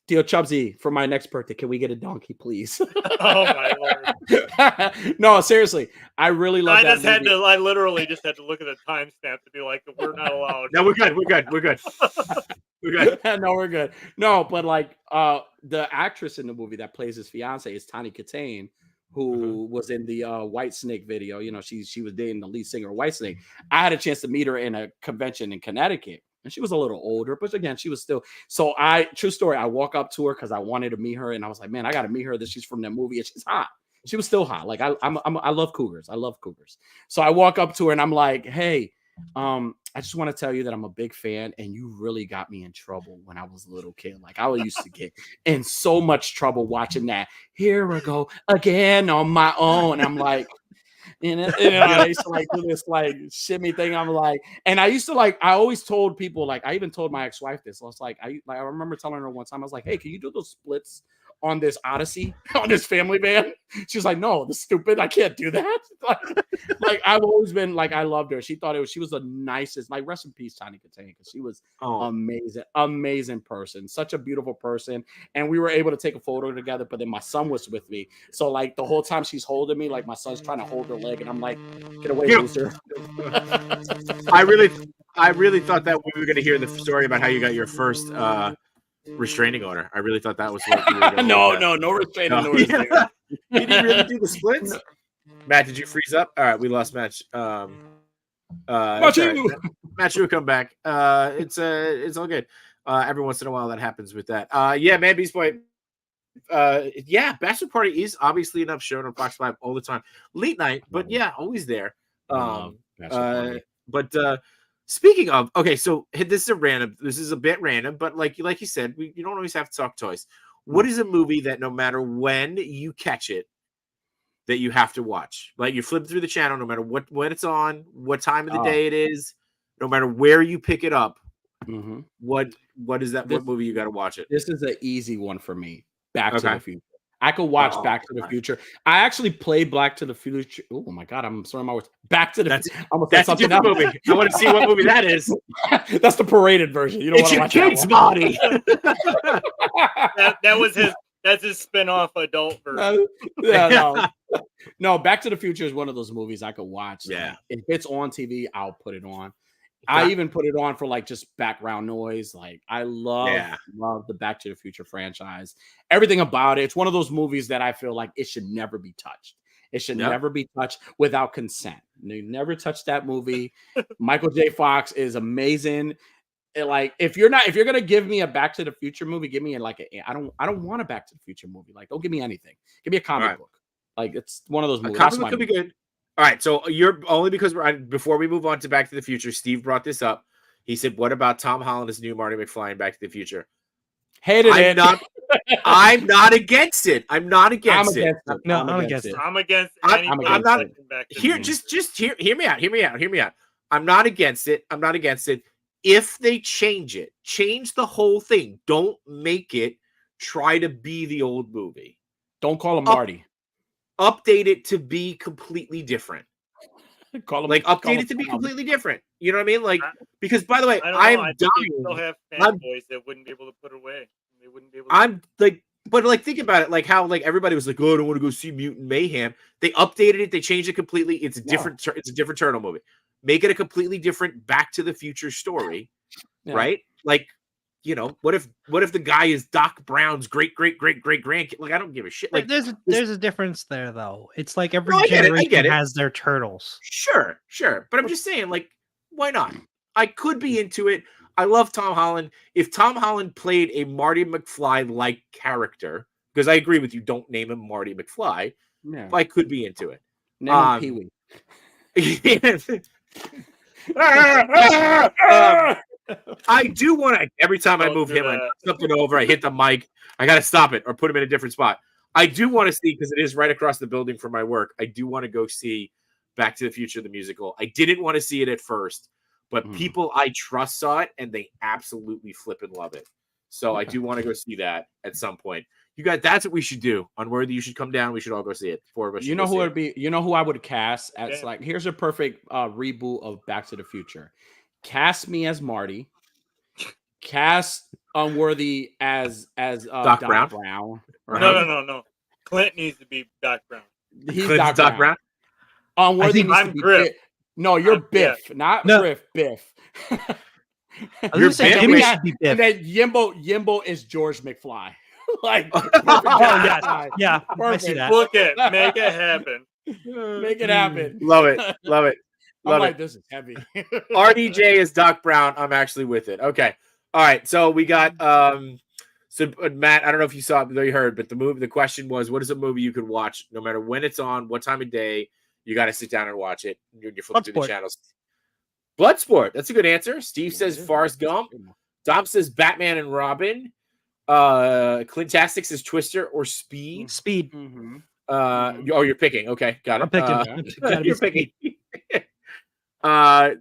C: Theo Chubsy, for my next birthday, can we get a donkey, please?
B: Oh my lord!
C: No, seriously, I really love that movie.
B: I literally just had to look at the timestamp to be like, we're not allowed.
A: No, we're good. We're good. We're good. We're good.
C: No, we're good. No, but like the actress in the movie that plays his fiance is Tawny Katane, who was in the White Snake video. You know, she was dating the lead singer of White Snake. I had a chance to meet her in a convention in Connecticut. And she was a little older, but again, she was still. So true story, I walk up to her because I wanted to meet her, and I was like, man, I got to meet her. That she's from that movie, and she's hot. She was still hot. Like I love cougars. I love cougars. So I walk up to her and I'm like, hey, I just want to tell you that I'm a big fan, and you really got me in trouble when I was a little kid. Like I used to get in so much trouble watching that. Here we go again on my own. I'm like. And I used to like do this like shimmy thing. I'm like, and I used to like, I always told people, like, I even told my ex-wife this. I was like, I remember telling her one time, I was like, hey, can you do those splits on this Odyssey, on this family van? She's like, no, that's stupid. I can't do that. Like I've always been like, I loved her. She thought she was the nicest, like rest in peace, Tawny Katane, because she was amazing person, such a beautiful person. And we were able to take a photo together, but then my son was with me. So like the whole time she's holding me, like my son's trying to hold her leg and I'm like, get away, loser.
A: I really thought that we were going to hear the story about how you got your first, restraining order. I really thought that was what you were going to
C: no restraining order.
A: Did he really do the splits? Matt, did you freeze up? All right, we lost Match. Match will come back. It's all good. Every once in a while that happens with that. Yeah, man, Beast Boy. Bachelor Party is obviously enough shown on Fox 5 all the time. Late night, but yeah, always there. Speaking of, okay, so this is a bit random, but like you said, you don't always have to talk toys. What is a movie that no matter when you catch it, that you have to watch? Like you flip through the channel, no matter when it's on, what time of the day it is, no matter where you pick it up.
C: Mm-hmm.
A: What is that? What movie you got to watch it?
C: This is an easy one for me. Back to the Future. I could watch Back to the Future. I actually played Back to the Future. Oh my god, I'm sorry, my words. Back to the Future.
A: That's a different movie. I want to see what movie that is.
C: That's the paraded version. You don't
A: it's
C: want
A: your
C: to
A: kids, Marty.
B: that was his. That's his spin-off adult version.
C: No. Back to the Future is one of those movies I could watch.
A: Yeah.
C: Like, if it's on TV, I'll put it on. I even put it on for like just background noise. Like I love the Back to the Future franchise. Everything about it. It's one of those movies that I feel like it should never be touched. It should never be touched without consent. You never touch that movie. Michael J. Fox is amazing. Like if you're gonna give me a Back to the Future movie, give me I don't want a Back to the Future movie. Like don't give me anything. Give me a comic book. Like it's one of those movies.
A: A comic book could be good. All right, so you're only because before we move on to Back to the Future, Steve brought this up. He said, "What about Tom Holland as new Marty McFly in Back to the Future?"
C: Hated it.
A: I'm not against it. I'm not against it.
D: No, I'm against it.
B: I'm against.
A: I'm not. Here, just hear me out. Hear me out. I'm not against it. I'm not against it. If they change it, change the whole thing. Don't make it try to be the old movie.
C: Don't call him Marty.
A: Update it to be completely different. Update it to be completely different. You know what I mean? Like, because by the way, I'm dying.
B: Still have fanboys that wouldn't be able to put away. They wouldn't be able.
A: But think about it. Like how everybody was like, "Oh, I don't want to go see Mutant Mayhem." They updated it. They changed it completely. It's a different. It's a different Turtle movie. Make it a completely different Back to the Future story, right? Like, you know, what if the guy is Doc Brown's great grandkid? Like, I don't give a shit. Like,
D: there's a difference there, though. It's like every generation has their turtles.
A: Sure, but I'm just saying, like, why not? I could be into it. I love Tom Holland. If Tom Holland played a Marty McFly like character, because I agree with you, don't name him Marty McFly. Yeah. I could be into it.
C: Name him Pee-wee.
A: I do want to. Every time I move him, I knock something over. I hit the mic. I got to stop it or put him in a different spot. I do want to see, because it is right across the building from my work. I do want to go see Back to the Future the musical. I didn't want to see it at first, but people I trust saw it and they absolutely flip and love it. So I do want to go see that at some point. You guys, that's what we should do. Unworthy, you should come down. We should all go see it. 4 of us.
C: You know who would be? You know who I would cast as like? Here's a perfect reboot of Back to the Future. Cast me as Marty. Cast Unworthy as
A: Doc Brown.
C: Right?
B: No. Clint needs to be Doc Brown.
C: He's Doc Brown. Unworthy needs to be
B: Griff.
C: No, you're Biff, not Griff. Biff.
A: You're Biff.
C: And then Yimbo is George McFly. Like, perfect.
D: Yeah, I see that.
B: Book it, make it happen.
C: Make it happen.
A: Love it.
C: I'm like, this is heavy.
A: RDJ is Doc Brown. I'm actually with it. Okay. All right. So we got Matt, I don't know if you saw it, you heard, but the question was, what is a movie you could watch no matter when it's on, what time of day? You got to sit down and watch it. You're flipping through the channels. Bloodsport. That's a good answer. Steve says Forrest Gump. Dom says Batman and Robin. Clintastic says Twister or Speed.
D: Speed.
C: Mm-hmm.
A: You're picking. Okay, got it.
D: I'm picking.
A: You're picking.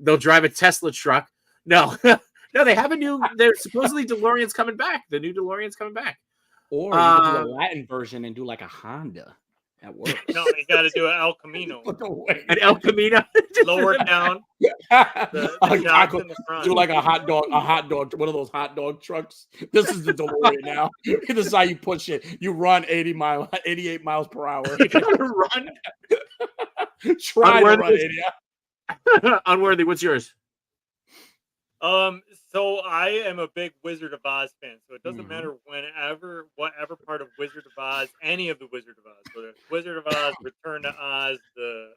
A: They'll drive a Tesla truck. No, they have they're supposedly DeLorean's coming back. The new DeLorean's coming back.
C: Or you could do a Latin version and do like a Honda at work.
B: No, you got to do an El Camino.
A: An El Camino.
B: Lower down.
C: Do like a hot dog, one of those hot dog trucks. This is the DeLorean now. This is how you push it. You run 88 miles per hour.
A: Run.
C: Try to run 80.
A: Unworthy, what's yours?
B: So I am a big Wizard of Oz fan, so it doesn't matter whatever part of Wizard of Oz, any of the Wizard of Oz, whether it's Wizard of Oz, Return to Oz, the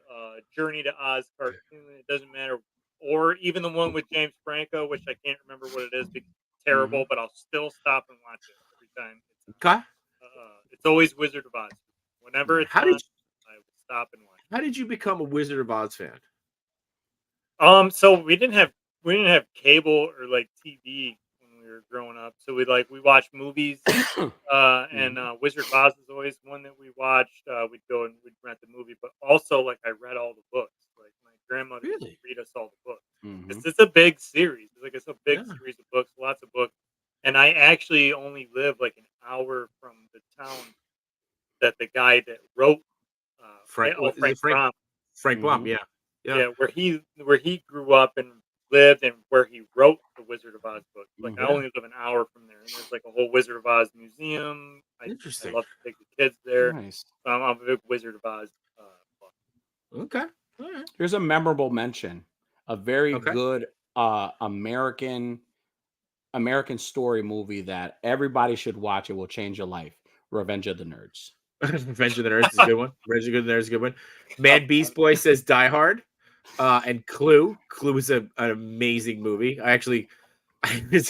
B: Journey to Oz cartoon, it doesn't matter, or even the one with James Franco, which I can't remember what it is, because it's terrible, but I'll still stop and watch it every time.
A: Okay.
B: It's always Wizard of Oz. Whenever it's I will stop and watch.
A: How did you become a Wizard of Oz fan?
B: So we didn't have cable or like TV when we were growing up. So we watched movies, and Wizard of Oz was always one that we watched. We'd go and we'd rent the movie, but also like I read all the books. Like my grandmother would
A: Really?
B: read us all the books.
C: Mhm.
B: It's a big series. It's a big
A: Yeah.
B: series of books, lots of books. And I actually only live like an hour from the town that the guy that wrote
A: Frank, is
B: Frank
A: it Frank
B: Fromm,
A: Baum?
C: Mhm.
A: Yeah.
B: where he grew up and lived and where he wrote the Wizard of Oz book. Like I
C: Mhm.
B: only live an hour from there, and there's like a whole Wizard of Oz museum. I
A: Interesting.
B: love to take the kids there.
C: Nice.
B: I'm a big Wizard of Oz buff.
A: Okay. All right.
C: Here's a memorable mention. A very
A: Okay.
C: good American story movie that everybody should watch. It will change your life. Revenge of the Nerds.
A: Revenge of the Nerds is a good one. Revenge of the Nerds is a good one. Man Beast Boy says Die Hard. And Clue. Clue is an amazing movie. I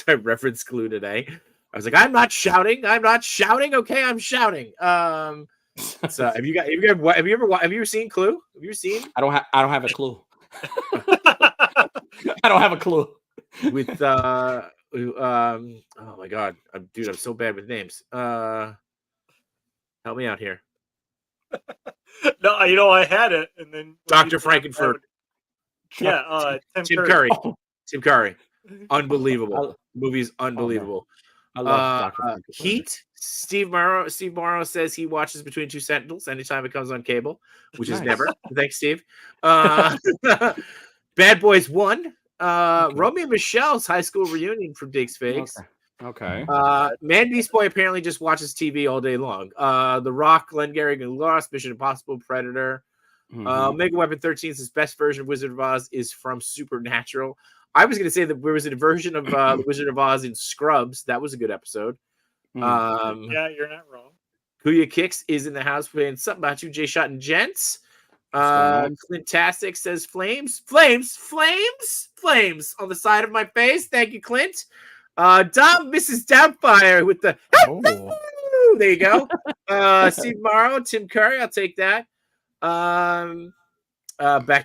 A: referenced Clue today. I was like, I'm not shouting. Okay, I'm shouting. So have you ever seen Clue? Have you ever seen?
C: I don't have a clue. I don't have a clue.
A: With oh my god, dude, I'm so bad with names. Help me out here.
B: No, I had it, and then
A: Dr. Frankenfurt.
B: Yeah,
A: Tim Curry. Tim Curry. Unbelievable. Movie's unbelievable.
C: I love Dr. Frankenfurt.
A: Heat. Steve Morrow says he watches Between Two Sentinels anytime it comes on cable, which is never. Thanks, Steve. Bad Boys 1. Romeo and Michelle's high school reunion from Diggs Figs.
C: Okay.
A: Man Beast Boy apparently just watches TV all day long. The Rock, Glengarry Glen Ross, Mission Impossible, Predator. Mega Weapon 13 says best version of Wizard of Oz is from Supernatural. I was going to say that there was a version of the Wizard of Oz in Scrubs. That was a good episode.
B: Yeah, you're not wrong.
A: Kuya Kicks is in the house playing something about you, Jay Shot and Gents. Clintastic says flames on the side of my face. Thank you, Clint. Dom Mrs. Doubtfire with the there you go. Steve Morrow, Tim Curry, I'll take that. Back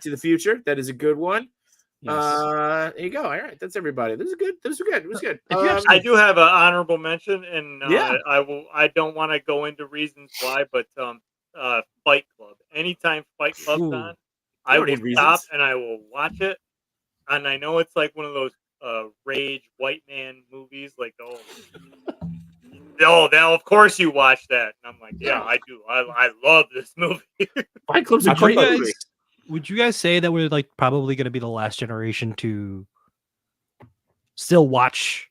A: to the Future, that is a good one.
C: Yes.
A: There you go. All right, that's everybody. This was good.
B: I do have an honorable mention, and
A: yeah,
B: I don't want to go into reasons why, but Fight Club. Anytime Fight Club's on, I will stop and I will watch it. And I know it's like one of those rage white man movies, like now of course you watch that, and I'm like, yeah, I do. I love this movie.
A: Fight Club's a great movie.
D: Would you guys say that we're like probably going to be the last generation to still watch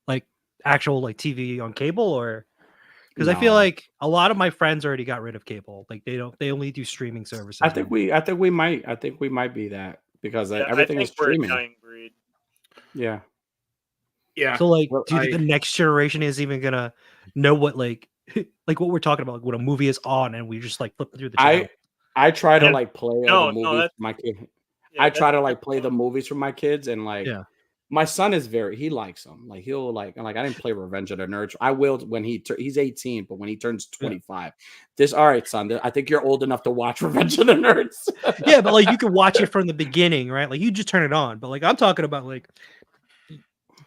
D: like actual like TV on cable, or because I feel like a lot of my friends already got rid of cable. Like they only do streaming services.
C: I think we might be that because everything is streaming.
B: We're a dying breed.
C: Yeah.
D: So like, do you think the next generation is even gonna know what like what we're talking about, when a movie is on and we just like flip through the channel?
C: I try to like play the movies for my kid.
B: Yeah,
C: I try to like play the movies for my kids, and like my son is he likes them. Like he'll like I didn't play Revenge of the Nerds. I will when he's 18, but when he turns 25, all right, son. I think you're old enough to watch Revenge of the Nerds.
D: Yeah, but like you can watch it from the beginning, right? Like you just turn it on. But like I'm talking about like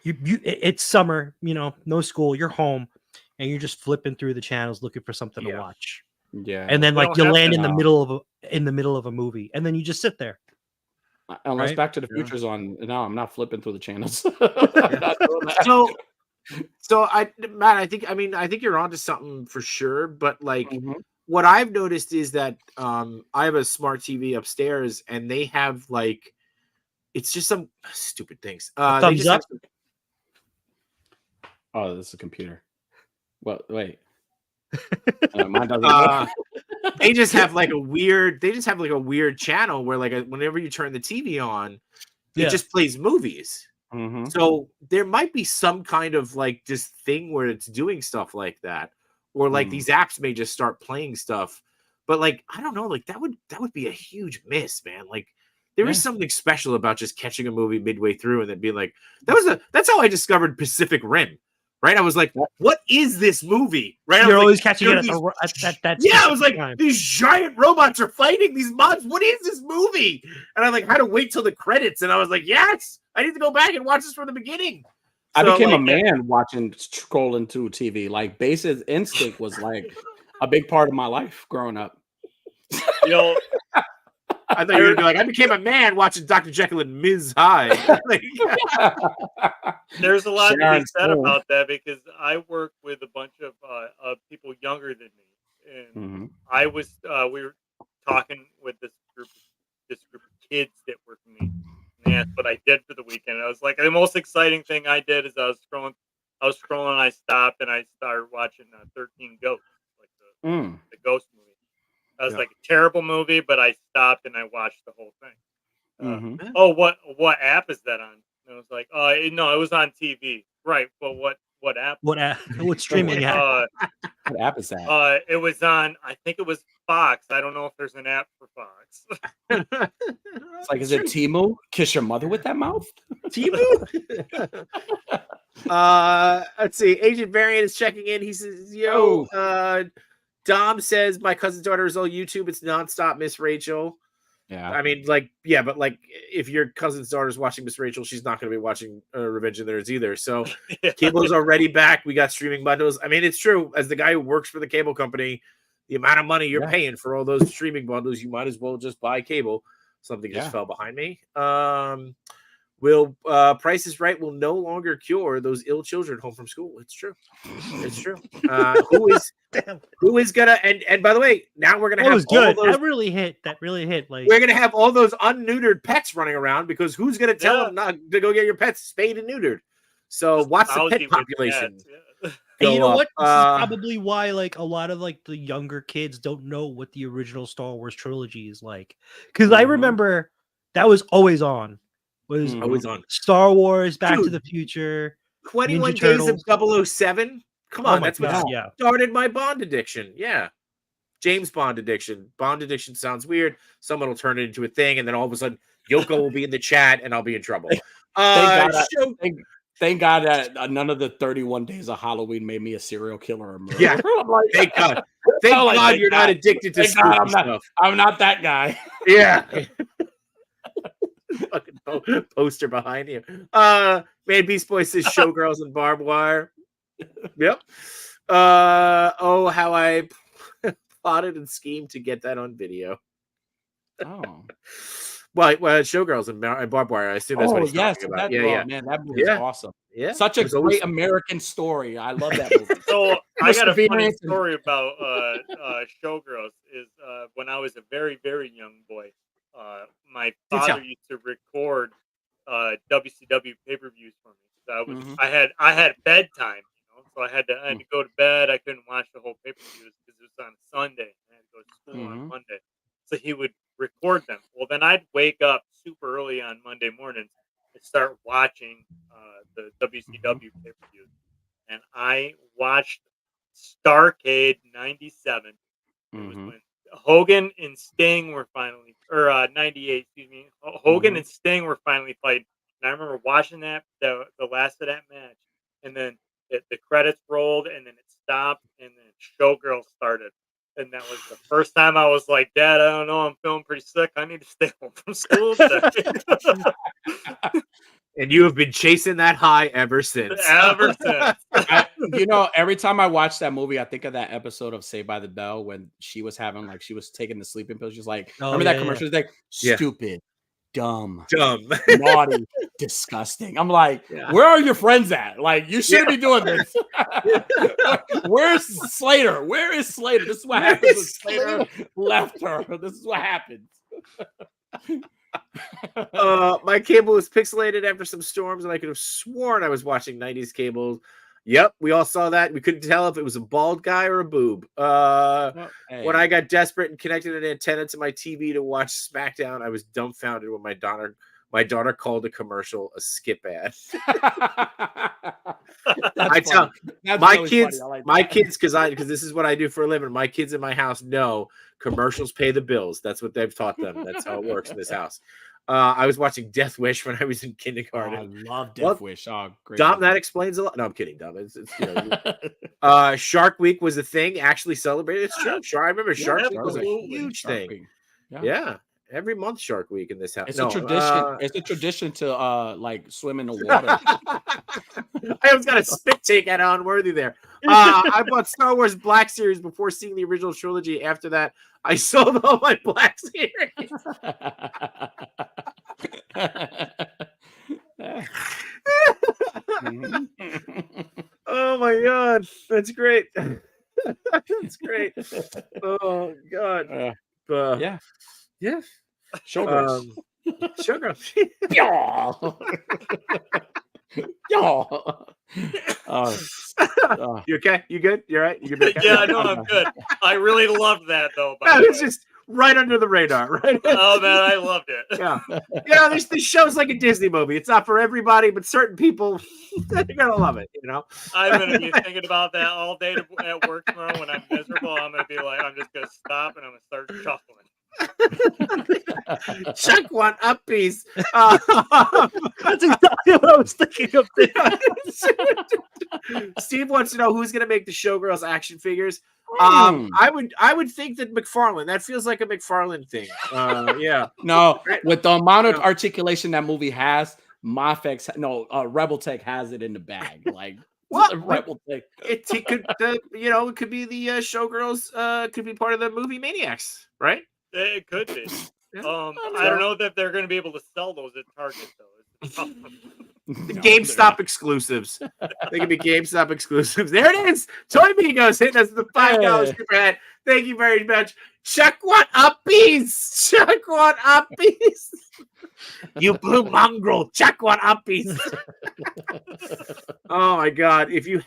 D: it's summer, no school, you're home, and you're just flipping through the channels looking for something to watch.
C: Yeah,
D: and then like you land in the middle of a movie, and then you just sit there.
C: Unless Back to the Future's on, no, I'm not flipping through the channels.
A: So Matt, I think you're onto something for sure. But like, what I've noticed is that I have a smart TV upstairs, and they have like, it's just some stupid things.
D: Thumbs up.
C: Oh, this is a computer. Well, wait. Mine doesn't.
A: They just have like a weird channel where like whenever you turn the TV on, it just plays movies. So there might be some kind of like this thing where it's doing stuff like that, or like these apps may just start playing stuff. But like I don't know, like that would be a huge miss, man. Like there is something special about just catching a movie midway through and then being like, that's how I discovered Pacific Rim. Right, I was like, "What is this movie?" Right,
D: you're always
A: like,
D: catching it at that.
A: Yeah, I was like, "These giant robots are fighting these mobs. What is this movie?" And I like had to wait till the credits, and I was like, "Yes, I need to go back and watch this from the beginning."
C: I became a man scrolling through TV. Like Basic Instinct was like a big part of my life growing up.
A: I thought you were gonna be like, I became a man watching Dr. Jekyll and Ms. Hyde.
B: There's a lot to be said about that because I work with a bunch of people younger than me, and I was we were talking with this group of kids that work with me. And that's what I did for the weekend. I was like, the most exciting thing I did is I was scrolling, and I stopped and I started watching 13 Ghosts, like the Ghost movie. That was like a terrible movie, but I stopped and I watched the whole thing. Oh, what app is that on? And I was like, no, it was on TV. Right. Well, what app?
D: What streaming app?
C: What app is that?
B: It was on, I think it was Fox. I don't know if there's an app for Fox.
C: It's like, is it Timu? Kiss your mother with that mouth?
A: Timu? Let's see. Agent Variant is checking in. He says, yo, Dom says, my cousin's daughter is on YouTube. It's nonstop Miss Rachel.
C: Yeah.
A: I mean, like, yeah, but like, if your cousin's daughter is watching Miss Rachel, she's not going to be watching Revenge of the Nerds either. So cable's already back. We got streaming bundles. I mean, it's true. As the guy who works for the cable company, the amount of money you're paying for all those streaming bundles, you might as well just buy cable. Something just fell behind me. Will Price is Right will no longer cure those ill children home from school. It's true. It's true. Who is gonna and by the way, now we're gonna have
D: was good. That really hit. Like,
A: we're gonna have all those unneutered pets running around because who's gonna tell them not to go get your pets spayed and neutered? So watch the pet population.
D: And you know what? This is probably why like a lot of like the younger kids don't know what the original Star Wars trilogy is like. Because I remember that was always on. Was
A: always on
D: Star Wars, Back to the Future,
A: 21
D: Ninja
A: Days
D: Turtles.
A: of 007. Come on, that's what started my Bond addiction. Yeah. James Bond addiction. Bond addiction sounds weird. Someone will turn it into a thing, and then all of a sudden Yoko will be in the chat and I'll be in trouble.
C: Thank God that none of the 31 days of Halloween made me a serial killer or murderer.
A: Yeah. Thank God. Thank God you're not addicted to spooky stuff.
C: I'm not that guy.
A: Yeah. Fucking poster behind you. Man, Beast Boy says Showgirls and Barbed Wire. Yep. How I plotted and schemed to get that on video.
C: Oh.
A: Well, Showgirls and Barbed Wire. I assume that's what he's talking about.
C: Man, that movie is awesome.
A: Yeah.
C: Such a great American story. I love that movie.
B: So I got a funny story about Showgirls. Is when I was a very, very young boy, my father used to record WCW pay-per-views for me. I had bedtime, so I had to go to bed. I couldn't watch the whole pay-per-views because it was on Sunday. I had to go to school on Monday, so he would record them. Well, then I'd wake up super early on Monday mornings and start watching the WCW pay-per-views, and I watched Starrcade '97. It was when Hogan and Sting were finally, or 98, excuse me. Hogan and Sting were finally fighting. And I remember watching that, the last of that match. And then the credits rolled and then it stopped and then Showgirls started. And that was the first time I was like, Dad, I don't know, I'm feeling pretty sick. I need to stay home from school today.
A: And you have been chasing that high ever since.
B: Ever since.
C: Every time I watch that movie, I think of that episode of Saved by the Bell when she was having, like, she was taking the sleeping pills. She's like, remember that commercial? It's like, stupid, dumb, naughty, disgusting. I'm like, where are your friends at? Like, you shouldn't be doing this. Where's Slater? Where is Slater? This is what happens when Slater left her. This is what happens.
A: My cable was pixelated after some storms, and I could have sworn I was watching 90s cable. Yep, we all saw that. We couldn't tell if it was a bald guy or a boob. When I got desperate and connected an antenna to my TV to watch SmackDown, I was dumbfounded when my daughter called a commercial a skip ad. I tell my kids, because this is what I do for a living. My kids in my house know commercials pay the bills. That's what they've taught them. That's how it works in this house. I was watching Death Wish when I was in kindergarten.
C: I love Death Wish. Oh, great.
A: Dom, that explains a lot. No, I'm kidding, Dom. It's Shark Week was a thing, actually celebrated. It's true. I remember Shark Week was a huge thing. Yeah. every month Shark Week in this house.
C: It's a tradition. It's a tradition to like swim in the water.
A: I almost got a spit take at Unworthy there. I bought Star Wars Black Series before seeing the original trilogy. After that, I sold all my Black Series. Oh my god, that's great. That's great. Oh god.
C: Yeah.
A: Showgirls. Showgirls. You okay? You good? You all right? You good?
B: Yeah, no, I'm good. I really loved that though.
A: It's just right under the radar, right?
B: Oh man, I loved it.
A: Yeah. This show's like a Disney movie. It's not for everybody, but certain people they're gonna love it,
B: I'm gonna be thinking about that all day at work tomorrow when I'm miserable. I'm gonna be like, I'm just gonna stop and I'm gonna start chuckling.
A: Chuck one up piece.
D: That's exactly what I was thinking of.
A: Steve wants to know who's going to make the Showgirls action figures. I would think that McFarlane. That feels like a McFarlane thing. Yeah.
C: No, with the amount of articulation that movie has, Rebel Tech has it in the bag. Like Rebel Tech.
A: It could, it could be the Showgirls. Could be part of the movie Maniacs, right?
B: It could be. I don't know that they're going to be able to sell those at Target though.
A: The GameStop exclusives. They can be GameStop exclusives. There it is. Toy Migos hitting us with the $5 super hat. Thank you very much. Chuck one up piece. Chuck one up piece. You blue mongrel. Chuck one up piece. Oh my god. If you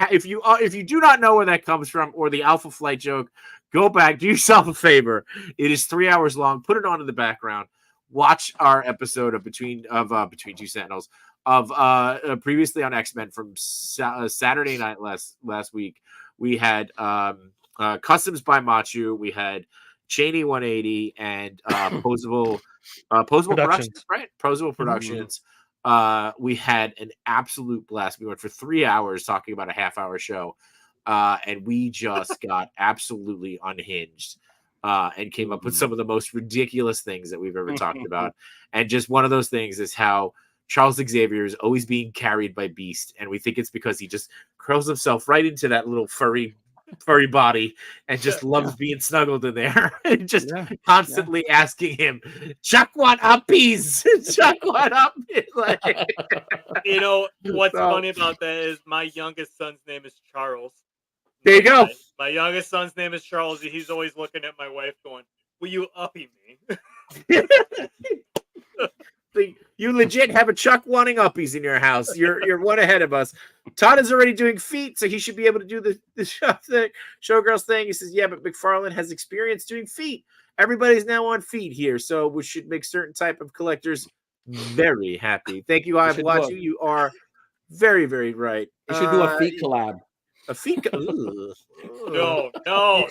A: do not know where that comes from or the Alpha Flight joke, go back, do yourself a favor. It is 3 hours long. Put it on in the background. Watch our episode of Between Two Sentinels of previously on X-Men from Saturday night last week. We had Customs by Machu. We had Cheney 180 and Posable Productions, right? Posable Productions. We had an absolute blast. We went for 3 hours talking about a half-hour show. And we just got absolutely unhinged and came up with some of the most ridiculous things that we've ever talked about. And just one of those things is how Charles Xavier is always being carried by Beast. And we think it's because he just curls himself right into that little furry body and just loves being snuggled in there. And just constantly asking him, Chuck one up, peas. Chuck one up. Like,
B: what's funny about that is my youngest son's name is Charles.
A: There you go.
B: My youngest son's name is Charles. He's always looking at my wife going, will you uppy me?
A: You legit have a Chuck wanting uppies in your house. You're one ahead of us. Todd is already doing feet, so he should be able to do the Showgirls thing. He says, yeah, but McFarlane has experience doing feet. Everybody's now on feet here, so we should make certain type of collectors very happy. Thank you, I watch you. You are very, very right.
C: You should do a feet collab.
A: A feet.
B: No.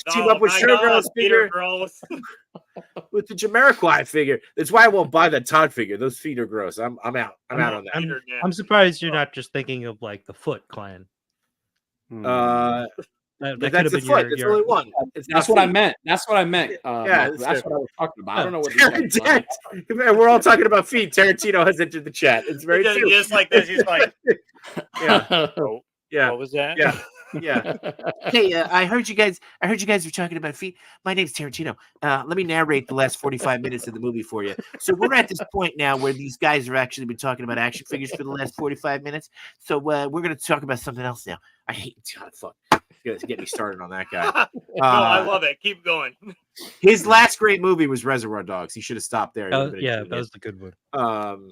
A: Team up with Showgirls figure with the Jamiroquai figure. That's why I won't buy the Todd figure. Those feet are gross. I'm out. I'm out on that.
D: I'm surprised you're not just thinking of like the Foot Clan.
A: That that's the Foot. It's only one.
C: That's what I meant. That's what I meant. That's what I was talking about. I don't know what
A: we're all talking about feet. Tarantino has entered the chat. It's very true.
B: Just like this. He's like,
A: yeah.
B: What was that?
A: Yeah. Hey, I heard you guys were talking about feet. My name's Tarantino. Let me narrate the last 45 minutes of the movie for you. So we're at this point now where these guys have actually been talking about action figures for the last 45 minutes. So we're going to talk about something else now. I hate fuck. Get me started on that guy.
B: No, I love it. Keep going.
A: His last great movie was Reservoir Dogs. He should have stopped there.
D: That was the good one.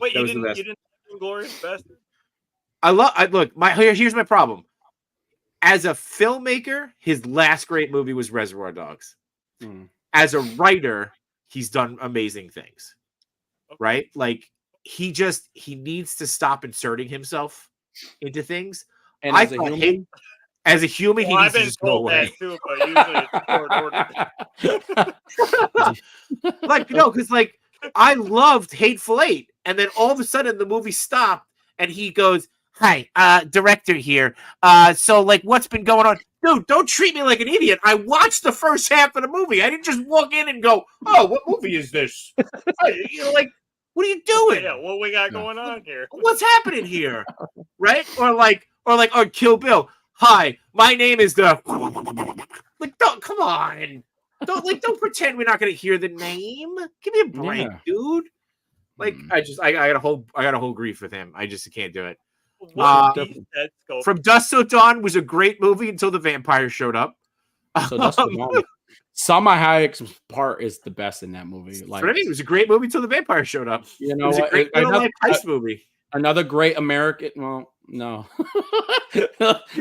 B: Wait, you didn't Glorious Bastard?
A: Here's my problem. As a filmmaker, his last great movie was Reservoir Dogs. As a writer, he's done amazing things. Okay. Right? Like he needs to stop inserting himself into things.
C: And
A: as a human, he needs to just go away.
B: Too, but usually it's
A: because I loved Hateful Eight, and then all of a sudden the movie stopped, and he goes, Hi, director here. So like, what's been going on? Dude, don't treat me like an idiot. I watched the first half of the movie. I didn't just walk in and go, "Oh, what movie is this?" Like, what are you doing?
B: Yeah, what we got going on here?
A: What's happening here? Right? Or Kill Bill. Hi, my name is the. Like, don't come on. Don't pretend we're not gonna hear the name. Give me a break, dude. Like, I got a whole grief with him. I just can't do it. From Dusk Till Dawn was a great movie until the vampire showed up.
C: So Dusk Till Dawn. Salma Hayek's part is the best in that movie. Like,
A: it was a great movie until the vampire showed up.
C: You know,
A: it was a great heist movie.
C: Another great American. Well, no,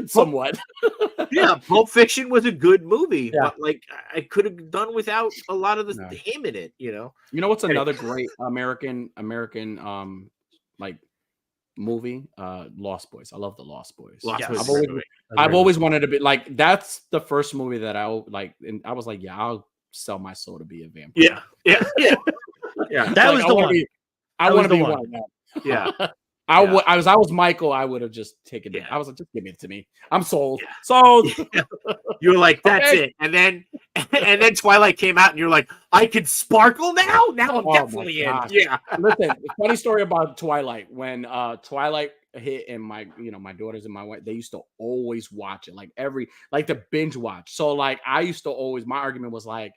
C: somewhat.
A: Yeah, Pulp Fiction was a good movie, but like I could have done without a lot of him in it. You know
C: what's another great American like movie? Lost Boys. I love the Lost Boys. I've always wanted to be like, that's the first movie that I like, and I was like, yeah, I'll sell my soul to be a vampire.
A: Yeah.
D: That was the one.
C: I want to be one of them.
A: Yeah.
C: I was Michael, I would have just taken it. I was like, just give it to me. I'm sold. Sold.
A: You were like, that's it. And then Twilight came out and you're like, I can sparkle now? Now I'm definitely in. Yeah.
C: Listen, funny story about Twilight. When Twilight hit and my daughters and my wife, they used to always watch it. Like the binge watch. So like I used to always, my argument was like,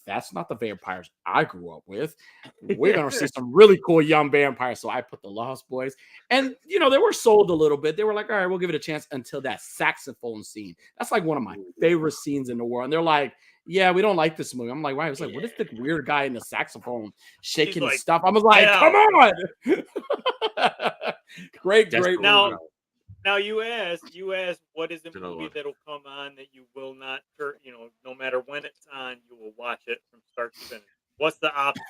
C: that's not the vampires I grew up with. We're going to see some really cool young vampires. So I put the Lost Boys. And, they were sold a little bit. They were like, all right, we'll give it a chance until that saxophone scene. That's like one of my favorite scenes in the world. And they're like, yeah, we don't like this movie. I'm like, why? I was like, what is the weird guy in the saxophone shaking like, stuff? I was like, come on. Great.
B: Now you asked, what is a movie that'll come on that you will not, no matter when it's on, you will watch it from start to finish. What's the opposite?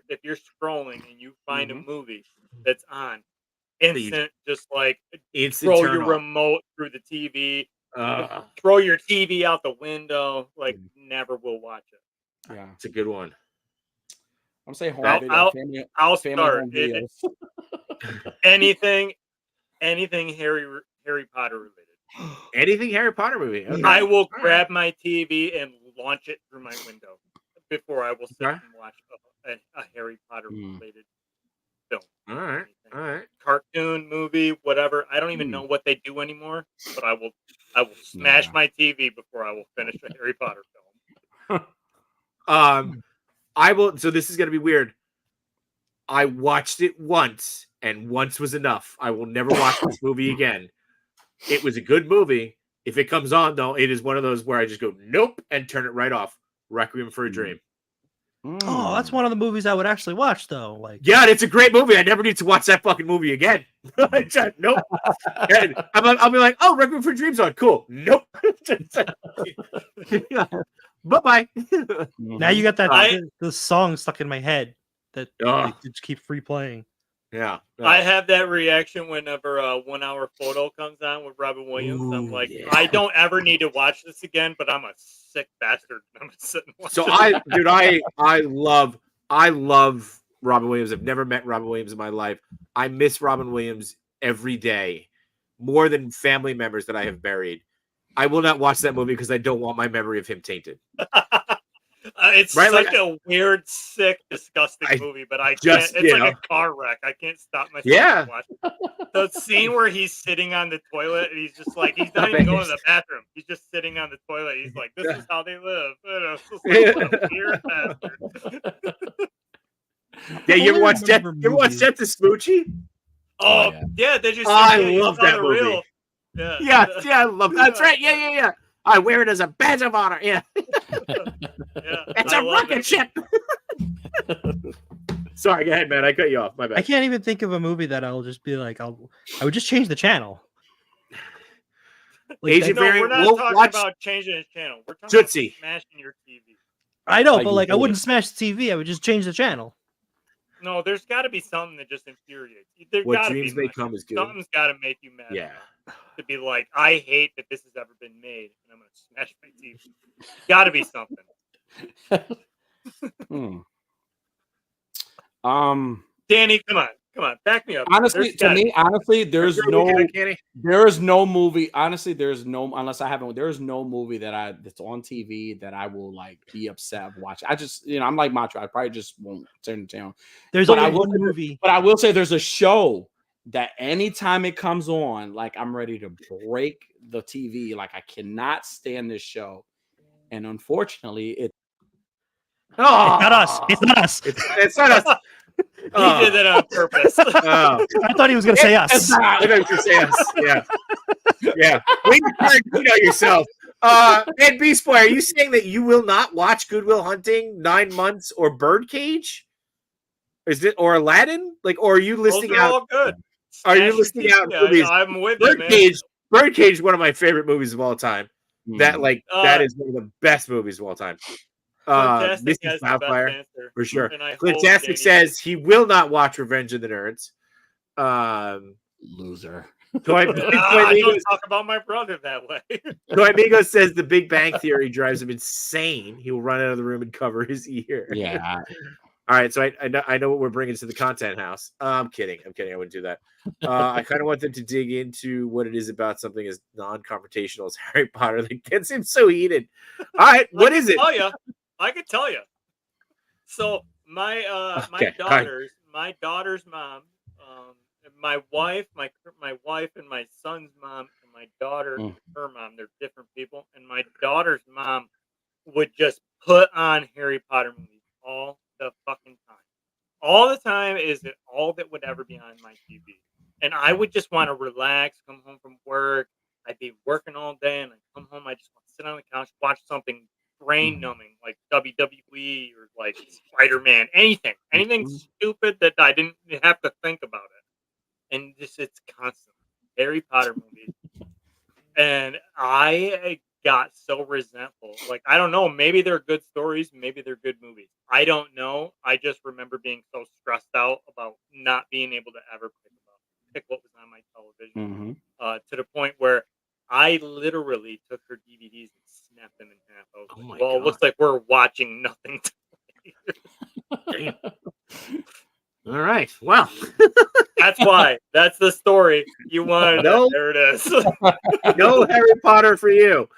B: If you're scrolling and you find a movie that's on, just like throw your remote through the TV, throw your TV out the window, like never will watch it.
C: Yeah,
A: it's a good one.
C: I'm saying
B: I'll start anything Harry Potter related.
A: Anything Harry Potter movie. Okay.
B: I will grab my TV and launch it through my window before I will sit and watch a Harry Potter related film.
A: All right.
B: Cartoon, movie, whatever. I don't even know what they do anymore, but I will smash my TV before I will finish a Harry Potter
A: film. I will. So this is gonna be weird. I watched it once, and once was enough. I will never watch this movie again. It was a good movie. If it comes on, though, it is one of those where I just go, nope, and turn it right off. Requiem for a Dream.
D: Oh, that's one of the movies I would actually watch, though. Like,
A: yeah, it's a great movie. I never need to watch that fucking movie again. Nope. I'll be like, oh, Requiem for a Dream's on. Cool. Nope. Bye-bye.
D: Now you got that the song stuck in my head that just keep replaying.
A: Yeah.
B: I have that reaction whenever a 1 hour photo comes on with Robin Williams. Ooh, I'm like, I don't ever need to watch this again, but I'm a sick bastard. I'm gonna sit and watch
A: it. I love Robin Williams. I've never met Robin Williams in my life. I miss Robin Williams every day, more than family members that I have buried. I will not watch that movie because I don't want my memory of him tainted.
B: It's such a weird, sick, disgusting movie, but I can't. It's like a car wreck. I can't stop myself from watching it. The scene where he's sitting on the toilet and he's just like, he's not even going to the bathroom. He's just sitting on the toilet. He's like, this is how they live. Weird bastard.
A: Yeah, you ever watch Death to Smoochie?
B: Oh, yeah. Did you see
A: I love that movie. Yeah, I love that. That's right. Yeah. I wear it as a badge of honor. Yeah. It's a rocket ship. Sorry, go ahead, man. I cut you off. My bad.
D: I can't even think of a movie that I'll just be like, I would just change the channel.
B: Like we're not talking about changing the channel. We're talking about smashing your TV.
D: I know, but like I wouldn't smash the TV. I would just change the channel.
B: No, there's got to be something that just infuriates you.
A: What Dreams May Come is good.
B: Something's got to make you mad. Yeah. To be like, I hate that this has ever been made, and I'm going to smash my TV. Got to be something. Danny, come Come on, back me up.
C: Honestly, there's no movie. Honestly, there's no movie that's on TV that I will like be upset of watching. I just, I'm like Macho. I probably just won't turn the channel.
D: There's only one movie.
C: But I will say there's a show that anytime it comes on, like I'm ready to break the TV. Like I cannot stand this show. And unfortunately, it's
D: not us. It's not us.
A: It's not us.
B: He did that on purpose.
D: I thought he was going to say us.
A: I thought he was going to say us. Yeah. Yeah. Wait, you know yourself. And Beast Boy, are you saying that you will not watch Good Will Hunting, 9 Months, or Birdcage? Is it or Aladdin? Like, or are you listing out?
B: All good.
A: Are you listing out movies?
B: I'm with
A: Birdcage. Birdcage is one of my favorite movies of all time. That is one of the best movies of all time. Mrs. Wildfire for sure. Fantastic says he will not watch Revenge of the Nerds.
C: Loser.
B: Don't talk about my brother that way.
A: Toy Amigo says the Big Bang Theory drives him insane. He will run out of the room and cover his ear.
C: Yeah.
A: All right, so I know what we're bringing to the content house. I'm kidding. I wouldn't do that. I kind of want them to dig into what it is about something as non-confrontational as Harry Potter that gets him so heated. All right, what is it?
B: I could tell you. So my daughter's mom, my wife and my son's mom and my daughter, her mom, they're different people. And my daughter's mom would just put on Harry Potter movies all the fucking time. All the time is all that would ever be on my TV. And I would just want to relax, come home from work. I'd be working all day and I'd come home. I just want to sit on the couch, watch something brain numbing like WWE or like Spider-Man, anything stupid that I didn't have to think about it. And just it's constant Harry Potter movies. And I got so resentful. Like, I don't know, maybe they're good stories, maybe they're good movies. I don't know. I just remember being so stressed out about not being able to ever pick what was on my television to the point where I literally took her DVDs and snapped them in half. I was like, well, it looks like we're watching nothing
A: today. All right. Well,
B: that's why. That's the story you wanted. There it is.
A: No Harry Potter for you.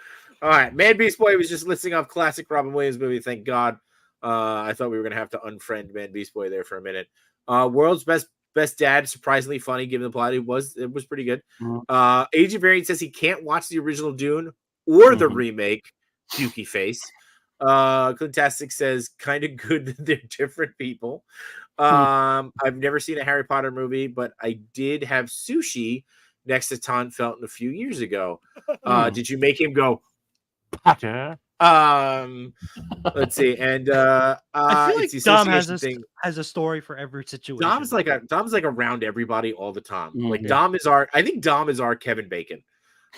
A: All right. Man Beast Boy was just listing off classic Robin Williams movie. Thank God. I thought we were going to have to unfriend Man Beast Boy there for a minute. World's Best Dad, surprisingly funny given the plot. It was pretty good. Agent Variant says he can't watch the original Dune or the remake. Pukey face. Clintastic says kind of good that they're different people. I've never seen a Harry Potter movie, but I did have sushi next to Tom Felton a few years ago. Did you make him go Potter? Let's see. And
D: I feel like Dom has a story for every situation.
A: Dom's like around everybody all the time. Like I think Dom is our Kevin Bacon,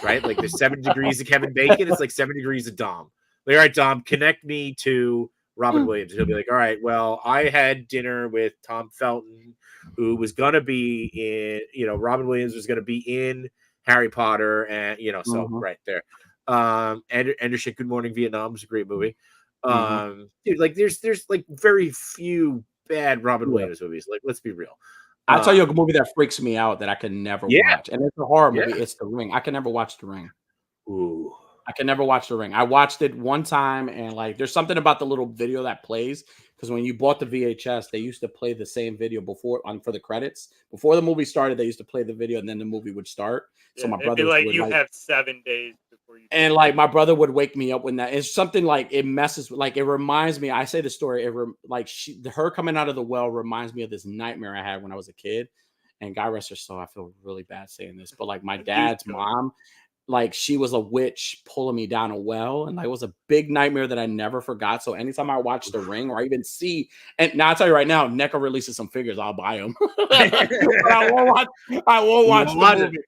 A: right? Like there's 7 degrees of Kevin Bacon. It's like 7 degrees of Dom. Like, all right, Dom, connect me to Robin Williams. He'll be like, all right, well, I had dinner with Tom Felton, who was going to be in, Robin Williams was going to be in Harry Potter. And, so right there. Anderson, Good Morning Vietnam was a great movie. Dude, like there's like very few bad Robin Williams movies. Like, let's be real.
C: I'll tell you a movie that freaks me out that I can never watch. And it's a horror movie. It's The Ring. I can never watch The Ring.
A: Ooh.
C: I can never watch The Ring. I watched it one time, and like, there's something about the little video that plays because when you bought the VHS, they used to play the same video for the credits. Before the movie started, they used to play the video, and then the movie would start. So my brother
B: would have 7 days before you.
C: And like my brother would wake me up when that it's something like it messes. Like it reminds me. I say the story. Her coming out of the well reminds me of this nightmare I had when I was a kid. And God rest her soul, I feel really bad saying this, but like my dad's mom. Like she was a witch pulling me down a well, and like, it was a big nightmare that I never forgot. So anytime I watch The Ring or I even see, and now I'll tell you right now, NECA releases some figures, I'll buy them. I won't watch the movie.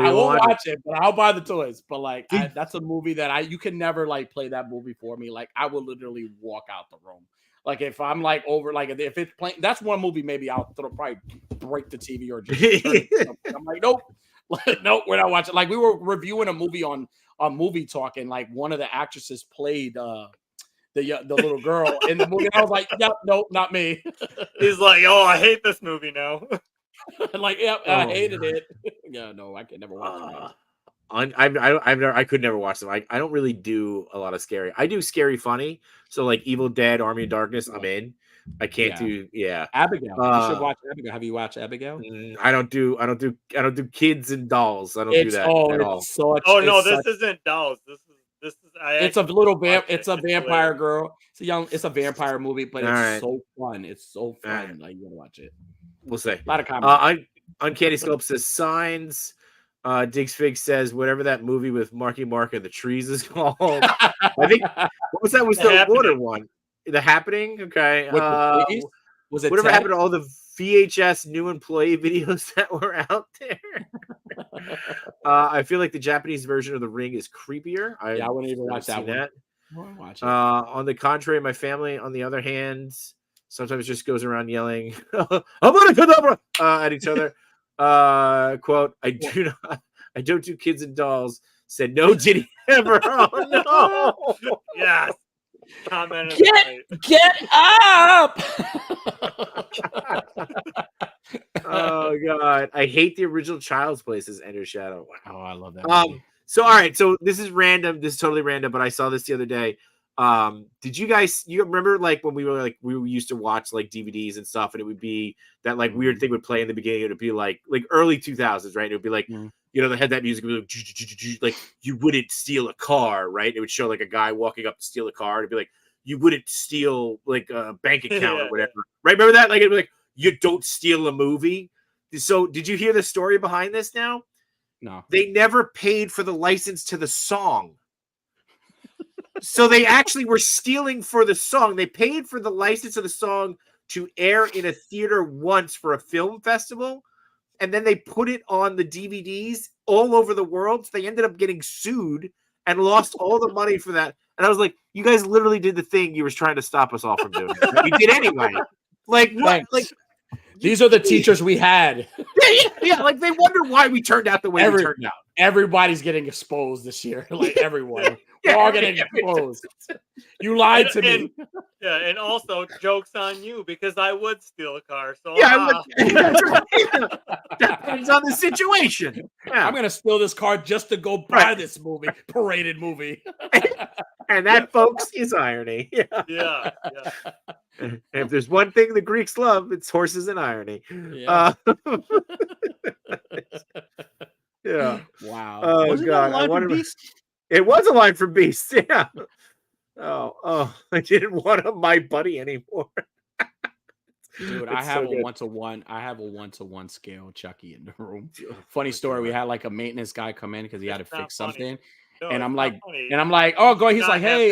C: I won't watch it, but I'll buy the toys. But like that's a movie that you can never like play that movie for me. Like I will literally walk out the room. Like if I'm like over, like if it's playing, that's one movie maybe I'll probably break the TV or just I'm like, nope. Nope, we're not watching. Like we were reviewing a movie on Movie Talk, and like one of the actresses played the little girl in the movie. And I was like, yep, nope, not me.
B: He's like, oh, I hate this movie now.
C: Like, yeah, I hated it. Yeah, no, I can never watch it.
A: I could never watch them. I don't really do a lot of scary. I do scary funny. So like Evil Dead, Army of Darkness, I'm in. I can't do
C: Abigail. You should watch Abigail. Have you watched Abigail?
A: I don't do kids and dolls. I don't do that at all.
B: This isn't dolls. This is
C: it's a little it's a vampire girl. It's a vampire movie, but it's so fun. It's so fun. Right. Like, you gotta watch it.
A: We'll say.
C: A lot of comments.
A: Uncanny Sculpt says Signs. Diggs Fig says whatever that movie with Marky Mark and the trees is called. I think what was that? Was the water one? The Happening? Okay.
C: Was it
A: whatever happened to all the VHS new employee videos that were out there? I feel like the Japanese version of The Ring is creepier. I
C: wouldn't even watch that one.
A: Watch it. On the contrary, my family, on the other hand, sometimes just goes around yelling at each other. Quote, I don't do kids and dolls. Said no, did he ever? Oh no.
B: Yes.
C: Get up.
A: Oh god. I hate the original Child's Play, says Ender Shadow.
C: Wow. Oh, I love that.
A: So all right, so this is random. This is totally random, but I saw this the other day. Did you remember like when we used to watch like DVDs and stuff, and it would be that like weird thing would play in the beginning? It would be like early 2000s, right? It would be like they had that music like you wouldn't steal a car, right? It would show like a guy walking up to steal a car. It'd be like you wouldn't steal like a bank account or whatever, right? Remember that? Like it'd be like you don't steal a movie. So did you hear the story behind this? Now,
C: no,
A: they never paid for the license to the song. So they actually were stealing for the song. They paid for the license of the song to air in a theater once for a film festival, and then they put it on the DVDs all over the world. So they ended up getting sued and lost all the money for that. And I was like, you guys literally did the thing you were trying to stop us all from doing. You did anyway. Like what?
C: Thanks.
A: Like
C: these are the teachers we had.
A: Yeah. Like they wonder why we turned out the way we turned out.
C: Everybody's getting exposed this year. Like everyone. We're all getting exposed. You lied to me.
B: Yeah, and also jokes on you because I would steal a car. So
A: depends on the situation. Yeah.
C: I'm gonna steal this car just to go buy this movie, paraded movie.
A: And that, folks, is irony.
B: Yeah.
A: And if there's one thing the Greeks love, it's horses and irony.
C: Yeah.
A: Yeah.
C: Wow.
A: Oh god. It was a line from Beast. Yeah. Oh, I didn't want my buddy anymore.
C: Dude, I have a 1-to-1. I have a 1-to-1 scale Chucky in the room. Funny story. We had like a maintenance guy come in because he had to fix something.
B: No,
C: and I'm like, oh, go. He's like, hey,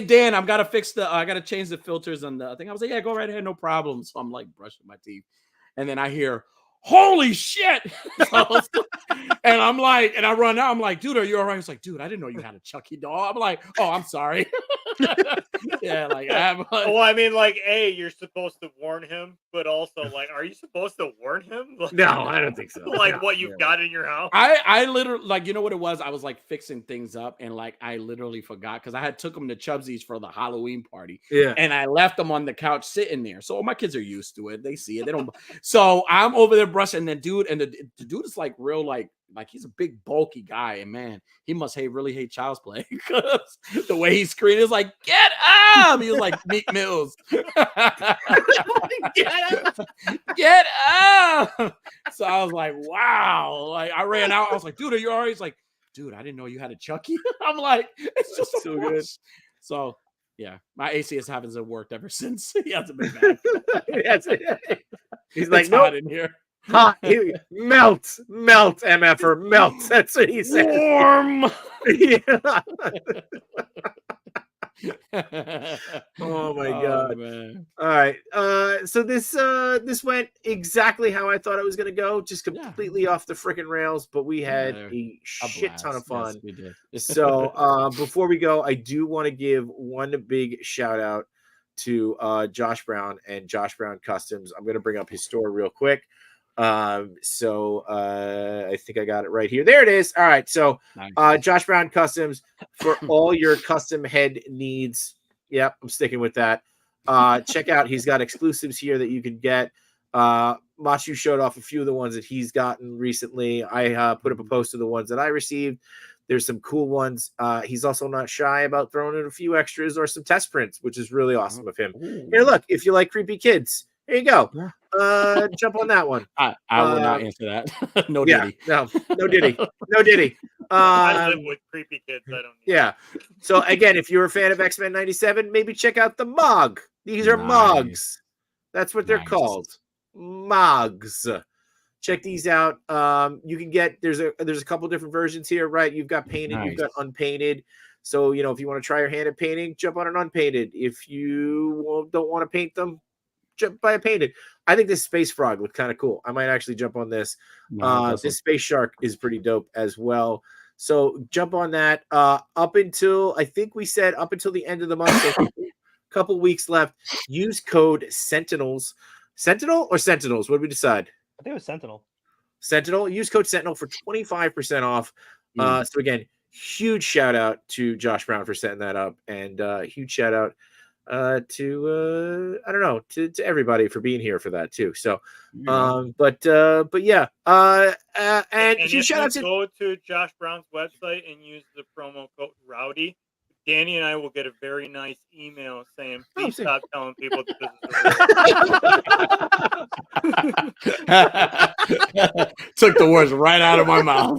C: Dan, I gotta change the filters on the thing. I was like, yeah, go right ahead, no problem. So I'm like brushing my teeth, and then I hear, holy shit. And I'm like, and I run out. I'm like, dude, are you all right? He's like, dude, I didn't know you had a Chucky doll. I'm like, oh, I'm sorry. Yeah, like I have.
B: Well, I mean, like, you're supposed to warn him, but also, like, are you supposed to warn him? Like,
A: no, I don't think so.
B: Like what you've got in your house.
C: I literally, like, you know what it was? I was like fixing things up, and like I literally forgot because I had took him to Chubsy's for the Halloween party.
A: Yeah,
C: and I left them on the couch sitting there. So my kids are used to it. They see it. They don't. So I'm over there brushing the dude, and the dude is like real, like he's a big bulky guy, and man, he must really hate Child's Play because the way he screamed is like, get up. He was like Meek Mills. Get up. So I was like, wow. Like I ran out. I was like, dude, are you all right? He's like, dude, I didn't know you had a Chucky. I'm like, it's just so good. So yeah, my ACS hasn't worked ever since. He hasn't been back.
A: He's like,
C: it's hot in here.
A: Hot, melt, MFer, melt. That's what he said.
C: Warm.
A: Yeah. Oh my god,
C: man.
A: All right, so this went exactly how I thought it was gonna go, just completely off the freaking rails, but we had a shit ton of fun.
C: Yes, we did.
A: So before we go, I do want to give one big shout out to Josh Brown and Josh Brown Customs. I'm gonna bring up his store real quick. So I think I got it right here. There it is. All right. So
C: nice.
A: Josh Brown Customs for all your custom head needs. Yep, I'm sticking with that. Check out, he's got exclusives here that you can get. Machu showed off a few of the ones that he's gotten recently. I put up a post of the ones that I received. There's some cool ones. He's also not shy about throwing in a few extras or some test prints, which is really awesome of him. Here, look, if you like creepy kids, here you go. Jump on that one.
C: I will not answer that. No
A: Diddy. No Diddy. No Diddy.
B: I live with creepy kids. I don't need
A: Yeah. So again, if you're a fan of X-Men 97, maybe check out the Mog. These are Mogs. That's what they're called. Mogs. Check these out. You can get there's a couple different versions here, right? You've got painted, you've got unpainted. So if you want to try your hand at painting, jump on an unpainted. If you don't want to paint them, jump by a painted. I think this space frog looked kind of cool. I might actually jump on this. This space shark is pretty dope as well. So jump on that. Up until the end of the month, so a couple weeks left. Use code Sentinels. Sentinel or Sentinels? What did we decide?
D: I think it was Sentinel.
A: Sentinel. Use code Sentinel for 25% off. So again, huge shout out to Josh Brown for setting that up, and huge shout out to everybody for being here for that too. So but yeah, and
B: if
A: shout out to
B: go to Josh Brown's website and use the promo code Rowdy, Danny and I will get a very nice email saying, please stop telling people that
C: this is Took the words right out of my mouth.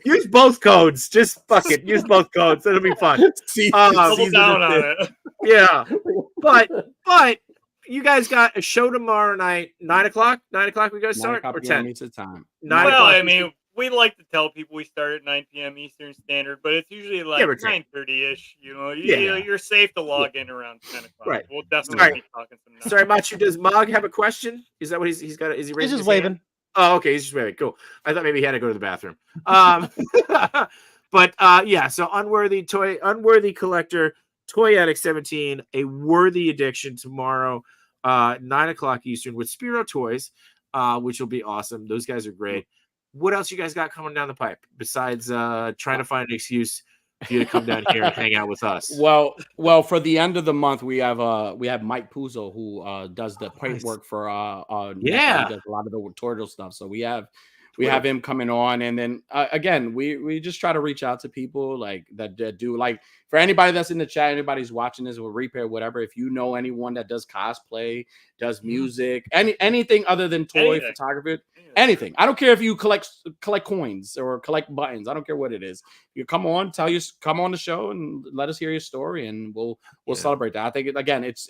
A: use both codes. Just fuck it. Use both codes. It'll be fun.
B: Double down on it.
A: Yeah. But you guys got a show tomorrow night, 9 o'clock. 9 o'clock we go start or 10?
C: Time.
B: Well, I mean, we like to tell people we start at 9 p.m. Eastern Standard, but it's usually like 9:30-ish. You're safe to log in around 10 o'clock.
A: Right.
B: We'll definitely be talking some numbers.
A: Sorry, Machu, does Mog have a question? Is that what he's got? Is he raising?
D: He's just waving.
A: Oh, okay. He's just waving. Cool. I thought maybe he had to go to the bathroom. But yeah. So Unworthy Collector, Toy Addict 17, a worthy addiction tomorrow, 9 o'clock Eastern with Spiro Toys, which will be awesome. Those guys are great. What else you guys got coming down the pipe besides trying to find an excuse for you to come down here and hang out with us?
C: Well, for the end of the month, we have Mike Puzo who does the paint work for he does a lot of the tutorial stuff. So we have him coming on, and then again, we just try to reach out to people like that do, like, for anybody that's in the chat, anybody's watching this with repair, whatever. If you know anyone that does cosplay, does music, anything other than toy photography, anything. I don't care if you collect coins or collect buttons. I don't care what it is. You come on the show and let us hear your story, and we'll celebrate that. I think again, it's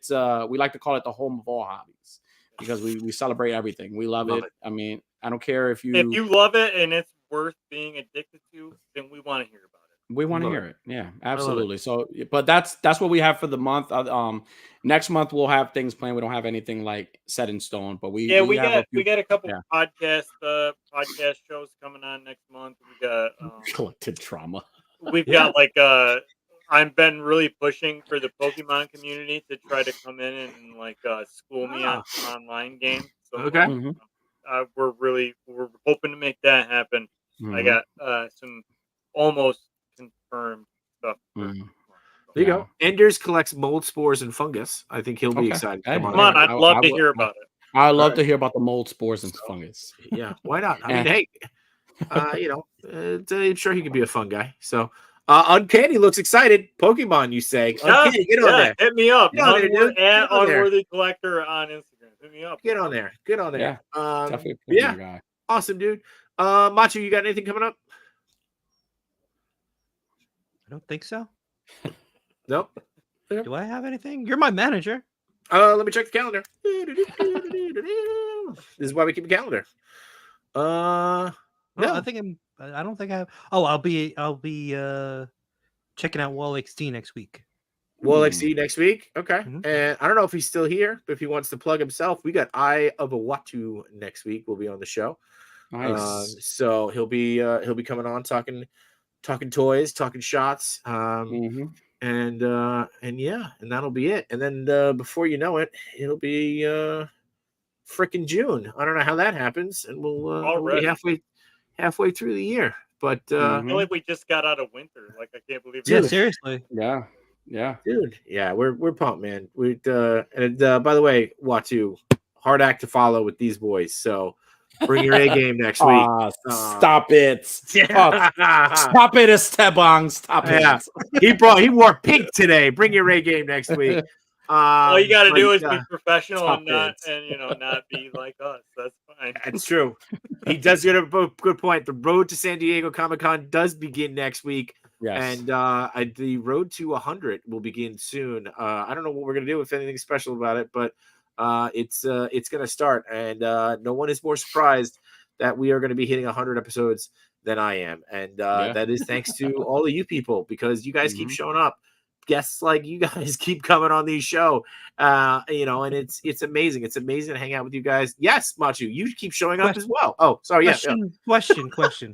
C: we like to call it the home of all hobbies, because we celebrate everything. We love it. I mean, I don't care if you
B: love it and it's worth being addicted to, then we want to hear about it.
C: We want to hear it. Yeah, absolutely. So, but that's what we have for the month. Next month we'll have things planned. We don't have anything like set in stone, but we got
B: a couple podcast shows coming on next month. We got
C: collected trauma.
B: We've got I've been really pushing for the Pokemon community to try to come in and school me on online games. So we're hoping to make that happen. I got some almost confirmed stuff.
A: There you go. Enders collects mold spores and fungus. I think he'll be excited.
B: Come on, I'd love to hear about it.
C: I'd love to hear about the mold spores and fungus.
A: Yeah, why not? I mean, hey, I'm sure he could be a fun guy. So, Uncanny looks excited. Pokemon, you say? Uncanny, get on there.
B: Hit me up.
A: Get on there, dude.
B: At Unworthy Collector on Instagram. Hit me up.
A: Get on there.
C: Yeah, definitely.
A: Yeah, awesome, dude. Machu, you got anything coming up?
D: I don't think so.
A: Nope.
D: Do I have anything? You're my manager.
A: Let me check the calendar. This is why we keep a calendar.
D: No, I don't think I have. Oh, I'll be checking out Wall XD next week.
A: Wall XD next week. Okay. And I don't know if he's still here, but if he wants to plug himself, we got Eye of a Watu next week. We'll be on the show.
C: Nice.
A: So he'll be coming on talking toys, talking shots. And that'll be it. And then before you know it, it'll be freaking June. I don't know how that happens, and we'll be halfway through the year. But
B: I feel like we just got out of winter. Like, I can't believe it.
D: Yeah, seriously.
C: Yeah. Yeah,
A: dude. Yeah, we're pumped, man. We and by the way, Watu, hard act to follow with these boys. So bring your A game next week.
C: Stop it!
A: Yeah.
C: Stop it, Esteban! Stop it!
A: Yeah, he wore pink today. Bring your A game next week.
B: All you got to do is be professional and not be like us. That's fine.
A: That's true. He does get a good point. The road to San Diego Comic-Con does begin next week.
C: Yes.
A: And the road to 100 will begin soon. I don't know what we're gonna do, if anything special about it, but it's gonna start, and no one is more surprised that we are going to be hitting 100 episodes than I am, and that is thanks to all of you people, because you guys keep showing up. Guests like you guys keep coming on these show, and it's amazing. It's amazing to hang out with you guys. Yes, Machu, you keep showing up as well. Oh, sorry.
D: Question.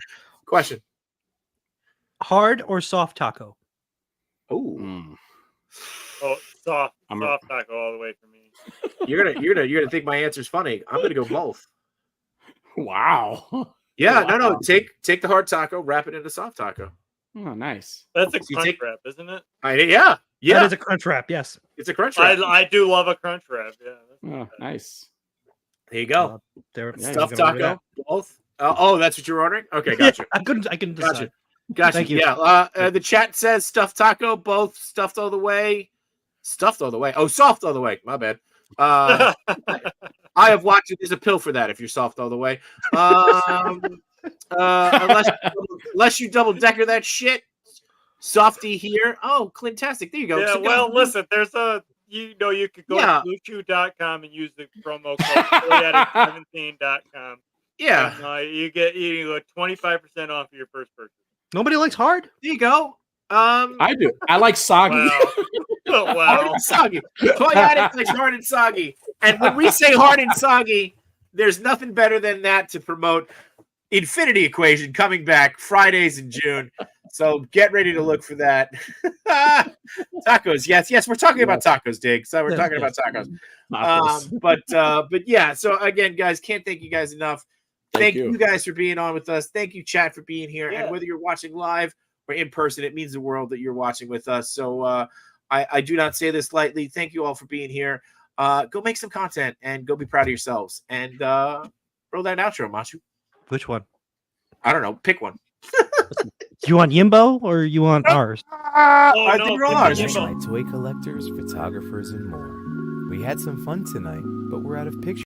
D: Hard or soft taco?
A: Oh,
B: soft taco all the way for me.
A: You're gonna think my answer's funny. I'm gonna go both.
C: Wow.
A: Yeah, no. Take the hard taco, wrap it into soft taco.
C: Oh, nice.
B: That's a crunch wrap, isn't it?
A: Yeah.
D: That is a crunch wrap. Yes,
A: it's a crunch wrap.
B: I do love a crunch wrap. Yeah.
C: Oh, nice.
A: There you go.
D: Stuffed
A: taco, both. Oh, that's what you're ordering. Okay, gotcha.
D: I can decide.
A: Gotcha.
D: Thank you.
A: Yeah. The chat says stuffed taco, both stuffed all the way. Stuffed all the way. Oh, soft all the way. My bad. I have watched it. There's a pill for that if you're soft all the way. Unless you double decker that shit. Softy here. Oh, Clintastic. There you go.
B: Yeah,
A: so
B: listen, there's you could go to bluechew.com and use the promo code 17.com.
A: Yeah.
B: And, you get 25% off of your first purchase.
D: Nobody likes hard.
A: There you go.
C: I do. I like soggy.
B: Wow.
A: Soggy. Toy Addict likes hard and soggy. And when we say hard and soggy, there's nothing better than that to promote Infinity Equation coming back Fridays in June. So get ready to look for that. Tacos. Yes, we're talking about tacos, Dig. So we're talking about tacos. But yeah, so again, guys, can't thank you guys enough. Thank you guys for being on with us. Thank you, chat, for being here. And whether you're watching live or in person, it means the world that you're watching with us. So I do not say this lightly. Thank you all for being here. Go make some content and go be proud of yourselves. And roll that outro, Machu.
D: Which one?
A: I don't know. Pick one.
D: You want Yimbo or you want ours?
A: I think you're on ours.
E: Toy collectors, photographers, and more. We had some fun tonight, but we're out of pictures.